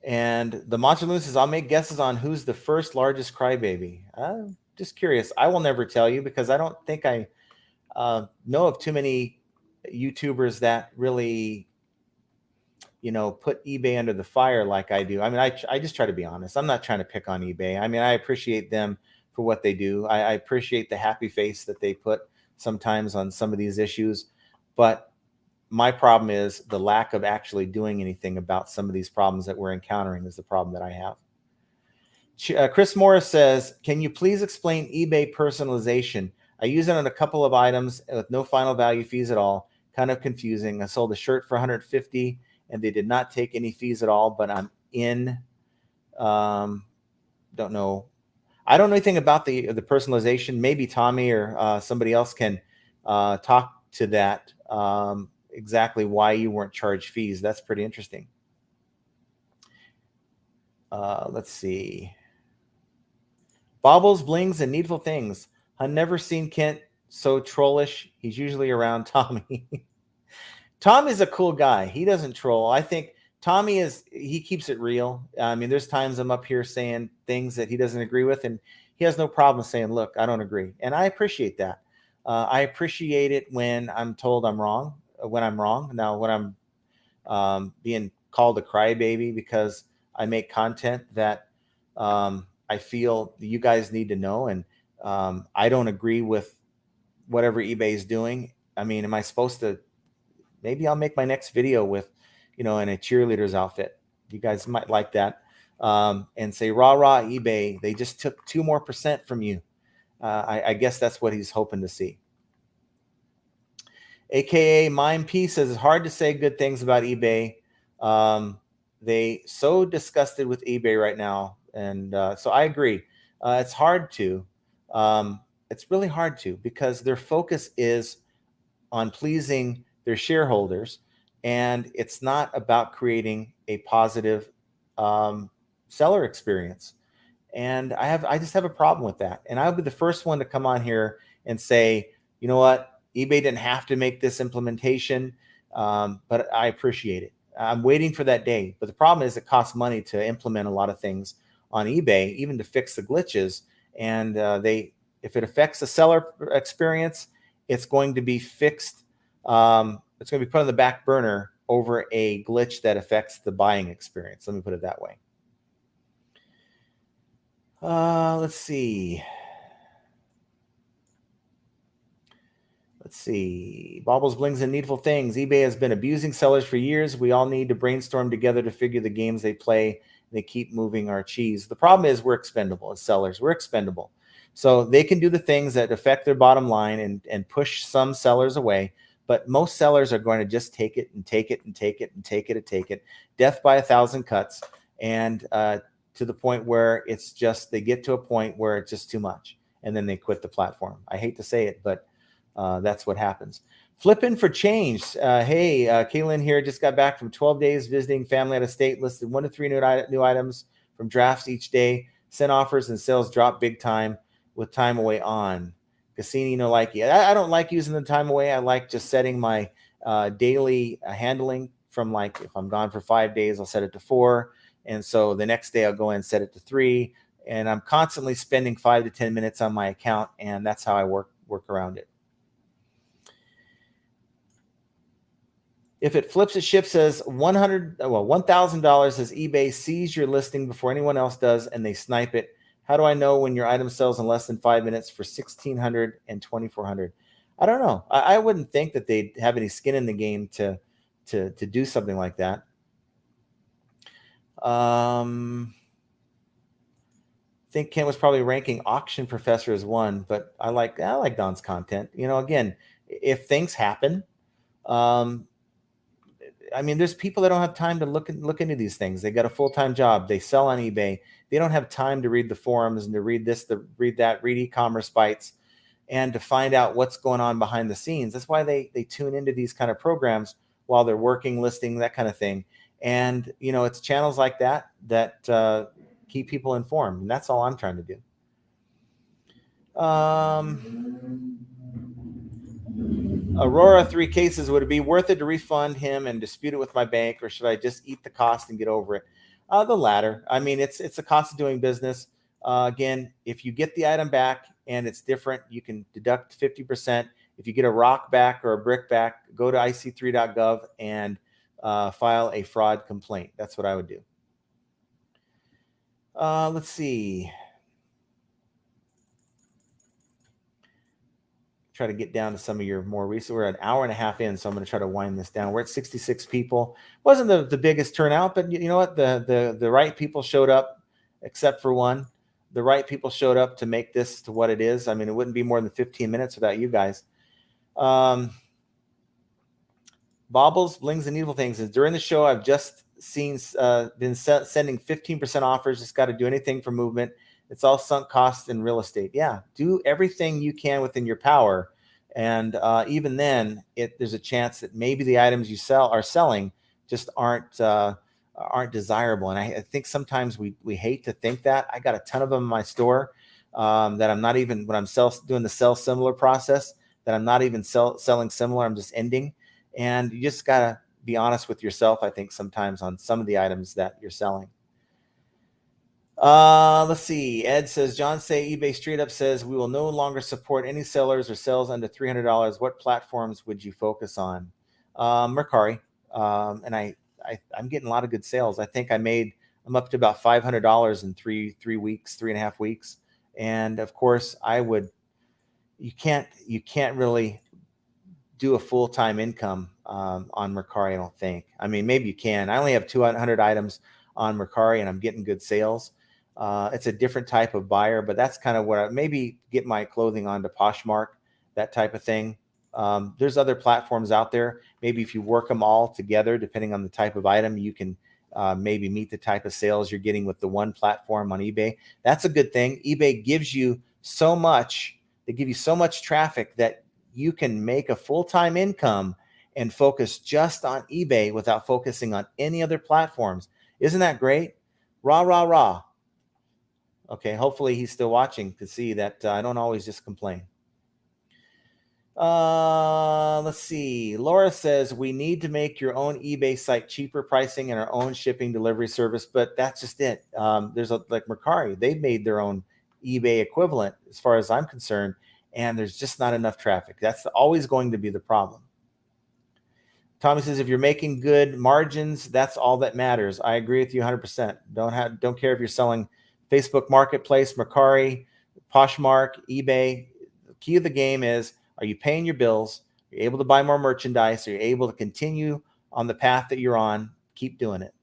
And the Monster Loon says, I'll make guesses on who's the first largest crybaby. I'm just curious. I will never tell you because I don't think I know of too many YouTubers that really, put eBay under the fire like I do. I mean, I just try to be honest. I'm not trying to pick on eBay. I mean, I appreciate them for what they do. I appreciate the happy face that they put sometimes on some of these issues. But my problem is the lack of actually doing anything about some of these problems that we're encountering is the problem that I have. Chris Morris says, can you please explain eBay personalization? I use it on a couple of items with no final value fees at all. Kind of confusing. I sold a shirt for 150 and they did not take any fees at all, but I'm in, don't know. I don't know anything about the personalization. Maybe Tommy or somebody else can talk to that, exactly why you weren't charged fees. That's pretty interesting. Let's see. Baubles, blings, and needful things. I've never seen Kent so trollish. He's usually around Tommy. Tom is a cool guy. He doesn't troll. I think Tommy he keeps it real. I mean, there's times I'm up here saying things that he doesn't agree with, and he has no problem saying, look, I don't agree. And I appreciate that. I appreciate it when I'm told I'm wrong, when I'm wrong. Now, when I'm being called a crybaby because I make content that I feel you guys need to know, and I don't agree with whatever eBay is doing. I mean, am I supposed to? Maybe I'll make my next video with, in a cheerleader's outfit. You guys might like that, and say, "Rah rah, eBay! They just took 2% more from you." I guess that's what he's hoping to see. AKA Mime P says it's hard to say good things about eBay. They so disgusted with eBay right now, and so I agree. It's hard to. It's really hard to because their focus is on pleasing their shareholders, and it's not about creating a positive seller experience. And I just have a problem with that. And I'll be the first one to come on here and say, you know what, eBay didn't have to make this implementation, but I appreciate it. I'm waiting for that day. But the problem is it costs money to implement a lot of things on eBay, even to fix the glitches. And if it affects the seller experience, it's going to be fixed. It's going to be put on the back burner over a glitch that affects the buying experience. Let me put it that way. Let's see. Baubles, blings, and needful things. eBay has been abusing sellers for years. We all need to brainstorm together to figure the games they play. They keep moving our cheese. The problem is we're expendable as sellers. We're expendable. So they can do the things that affect their bottom line and push some sellers away. But most sellers are going to just take it and take it and take it and take it and take it. Death by 1,000 cuts. And to the point where it's just, they get to a point where it's just too much. And then they quit the platform. I hate to say it, but that's what happens. Flipping for change. Hey, Kaylin here, just got back from 12 days visiting family out of state, listed 1 to 3 new items from drafts each day. Sent offers and sales drop big time with time away on. Cassini, no like you. I don't like using the time away. I like just setting my daily handling from, like, if I'm gone for 5 days, I'll set it to 4. And so the next day I'll go in and set it to 3. And I'm constantly spending 5 to 10 minutes on my account. And that's how I work around it. If it flips, it ships says $1,000 says eBay sees your listing before anyone else does, and they snipe it. How do I know when your item sells in less than 5 minutes for $1,600 and $2,400? I don't know. I wouldn't think that they'd have any skin in the game to do something like that. I think Ken was probably ranking Auction Professor as one, but I like Don's content. Again, if things happen, um, I mean, there's people that don't have time to look into these things. They got a full time job. They sell on eBay. They don't have time to read the forums and to read this, to read that, read e-commerce bites, and to find out what's going on behind the scenes. That's why they tune into these kind of programs while they're working, listing, that kind of thing. And it's channels like that keep people informed, and that's all I'm trying to do. Aurora, 3 cases. Would it be worth it to refund him and dispute it with my bank, or should I just eat the cost and get over it? The latter. I mean, it's a cost of doing business. Again, if you get the item back and it's different, you can deduct 50%. If you get a rock back or a brick back, go to ic3.gov and file a fraud complaint. That's what I would do. Let's see. Try to get down to some of your more recent. We're an hour and a half in, so I'm going to try to wind this down. We're at 66 people. Wasn't the biggest turnout, but you know what? The right people showed up, except for one. The right people showed up to make this to what it is. I mean, it wouldn't be more than 15 minutes without you guys. Baubles, Blings, and Needful Things is during the show. I've just been sending 15% offers. Just got to do anything for movement. It's all sunk costs in real estate. Yeah, do everything you can within your power, and even then, there's a chance that maybe the items you are selling just aren't desirable. And I think sometimes we hate to think that. I got a ton of them in my store that I'm not even, when I'm doing the sell similar process, that I'm not even selling similar. I'm just ending. And you just got to be honest with yourself, I think, sometimes on some of the items that you're selling. Let's see. Ed says, John Say eBay straight up says we will no longer support any sellers or sales under $300. What platforms would you focus on? Mercari. And I'm getting a lot of good sales. I think I'm up to about $500 in three weeks, 3.5 weeks. And of course you can't really do a full-time income on Mercari, I don't think. I mean, maybe you can. I only have 200 items on Mercari and I'm getting good sales. It's a different type of buyer, but that's kind of what I maybe get my clothing onto Poshmark, that type of thing. There's other platforms out there. Maybe if you work them all together, depending on the type of item, you can maybe meet the type of sales you're getting with the one platform on eBay. That's a good thing. eBay gives you so much. They give you so much traffic that you can make a full-time income and focus just on eBay without focusing on any other platforms. Isn't that great? Rah, rah, rah. Okay, hopefully he's still watching to see that I don't always just complain. Let's see. Laura says we need to make your own eBay site cheaper pricing and our own shipping delivery service, but that's just it. There's like Mercari, they've made their own eBay equivalent as far as I'm concerned, and there's just not enough traffic. That's always going to be the problem. Tommy says, if you're making good margins, that's all that matters. I agree with you 100%. Don't care if you're selling Facebook Marketplace, Mercari, Poshmark, eBay. The key of the game is, are you paying your bills? Are you able to buy more merchandise? Are you able to continue on the path that you're on? Keep doing it.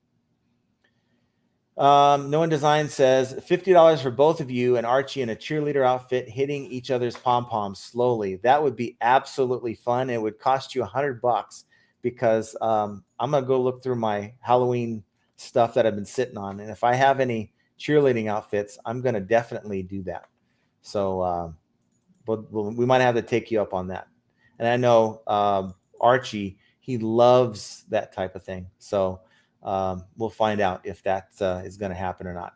No One Design says $50 for both of you and Archie in a cheerleader outfit hitting each other's pom-poms slowly. That would be absolutely fun. It would cost you $100 because I'm going to go look through my Halloween stuff that I've been sitting on. And if I have any cheerleading outfits, I'm going to definitely do that. So but we might have to take you up on that. And I know Archie, he loves that type of thing. So we'll find out if that is going to happen or not.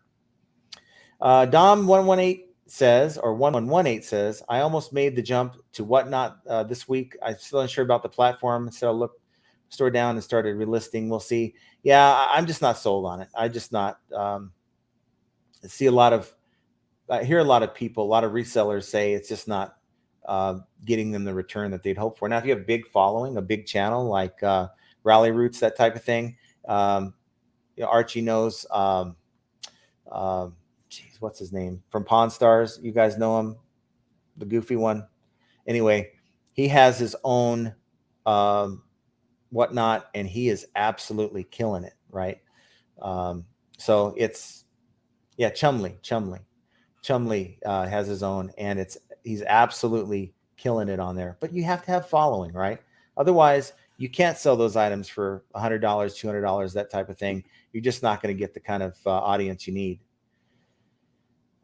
Dom118 says, or 1118 says, I almost made the jump to Whatnot this week. I'm still unsure about the platform. So I looked store down and started relisting. We'll see. Yeah, I'm just not sold on it. I just not see I hear a lot of people, a lot of resellers say it's just not getting them the return that they'd hope for. Now, if you have a big following, a big channel like Rally Roots, that type of thing, Archie knows, what's his name from Pawn Stars? You guys know him, the goofy one. Anyway, he has his own um, whatnot, and he is absolutely killing it, right? Um, so it's yeah, Chumley has his own, and he's absolutely killing it on there. But you have to have following, right? Otherwise, you can't sell those items for $100, $200, that type of thing. You're just not going to get the kind of audience you need.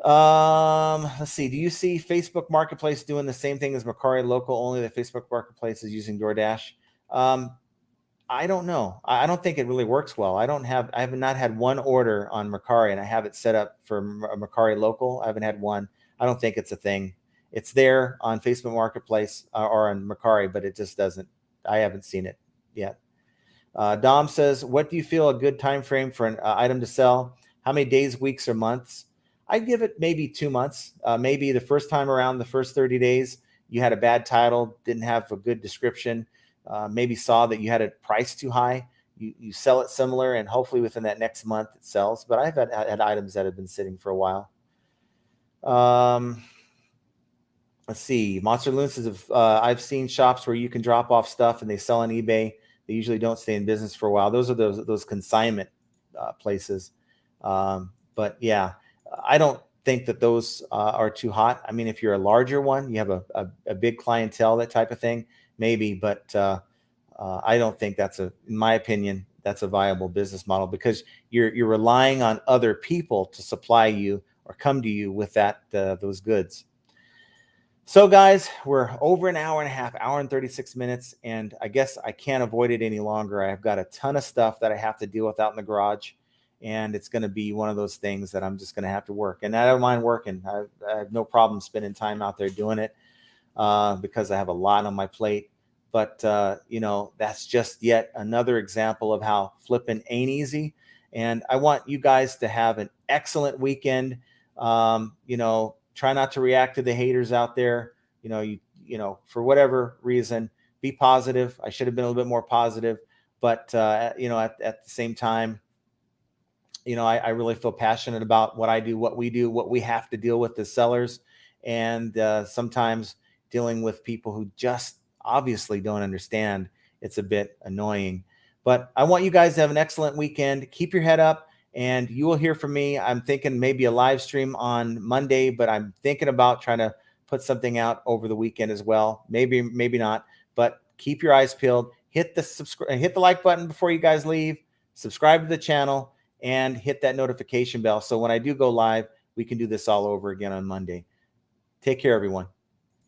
Let's see. Do you see Facebook Marketplace doing the same thing as Mercari Local? Only the Facebook Marketplace is using DoorDash. Um, I don't know. I don't think it really works well. I have not had one order on Mercari, and I have it set up for Mercari Local. I haven't had one. I don't think it's a thing. It's there on Facebook Marketplace or on Mercari, but it just doesn't. I haven't seen it yet. Dom says, "What do you feel a good time frame for an item to sell? How many days, weeks, or months?" I give it maybe 2 months. Maybe the first time around, the first 30 days, you had a bad title, didn't have a good description, maybe saw that you had it priced too high. You sell it similar, and hopefully within that next month it sells. But I've had items that have been sitting for a while. Um, let's see. Monster Loon says, I've seen shops where you can drop off stuff and they sell on eBay. They usually don't stay in business for a while. Those are those consignment places. But yeah, I don't think that those are too hot. I mean, if you're a larger one, you have a big clientele, that type of thing, maybe. But I don't think in my opinion, that's a viable business model, because you're relying on other people to supply you or come to you with those goods. So guys, we're over an hour and a half, hour and 36 minutes, and I guess I can't avoid it any longer. I've got a ton of stuff that I have to deal with out in the garage, and it's going to be one of those things that I'm just going to have to work. And I don't mind working. I have no problem spending time out there doing it because I have a lot on my plate. But that's just yet another example of how flipping ain't easy. And I want you guys to have an excellent weekend. Try not to react to the haters out there. For whatever reason, be positive. I should have been a little bit more positive, but at the same time, I really feel passionate about what I do, what we do, what we have to deal with as sellers, and sometimes dealing with people who just obviously don't understand. It's a bit annoying, but I want you guys to have an excellent weekend. Keep your head up, and you will hear from me. I'm thinking maybe a live stream on Monday, but I'm thinking about trying to put something out over the weekend as well. Maybe not, but keep your eyes peeled. Hit the like button before you guys leave. Subscribe to the channel and hit that notification bell, so when I do go live, we can do this all over again on Monday. Take care, everyone.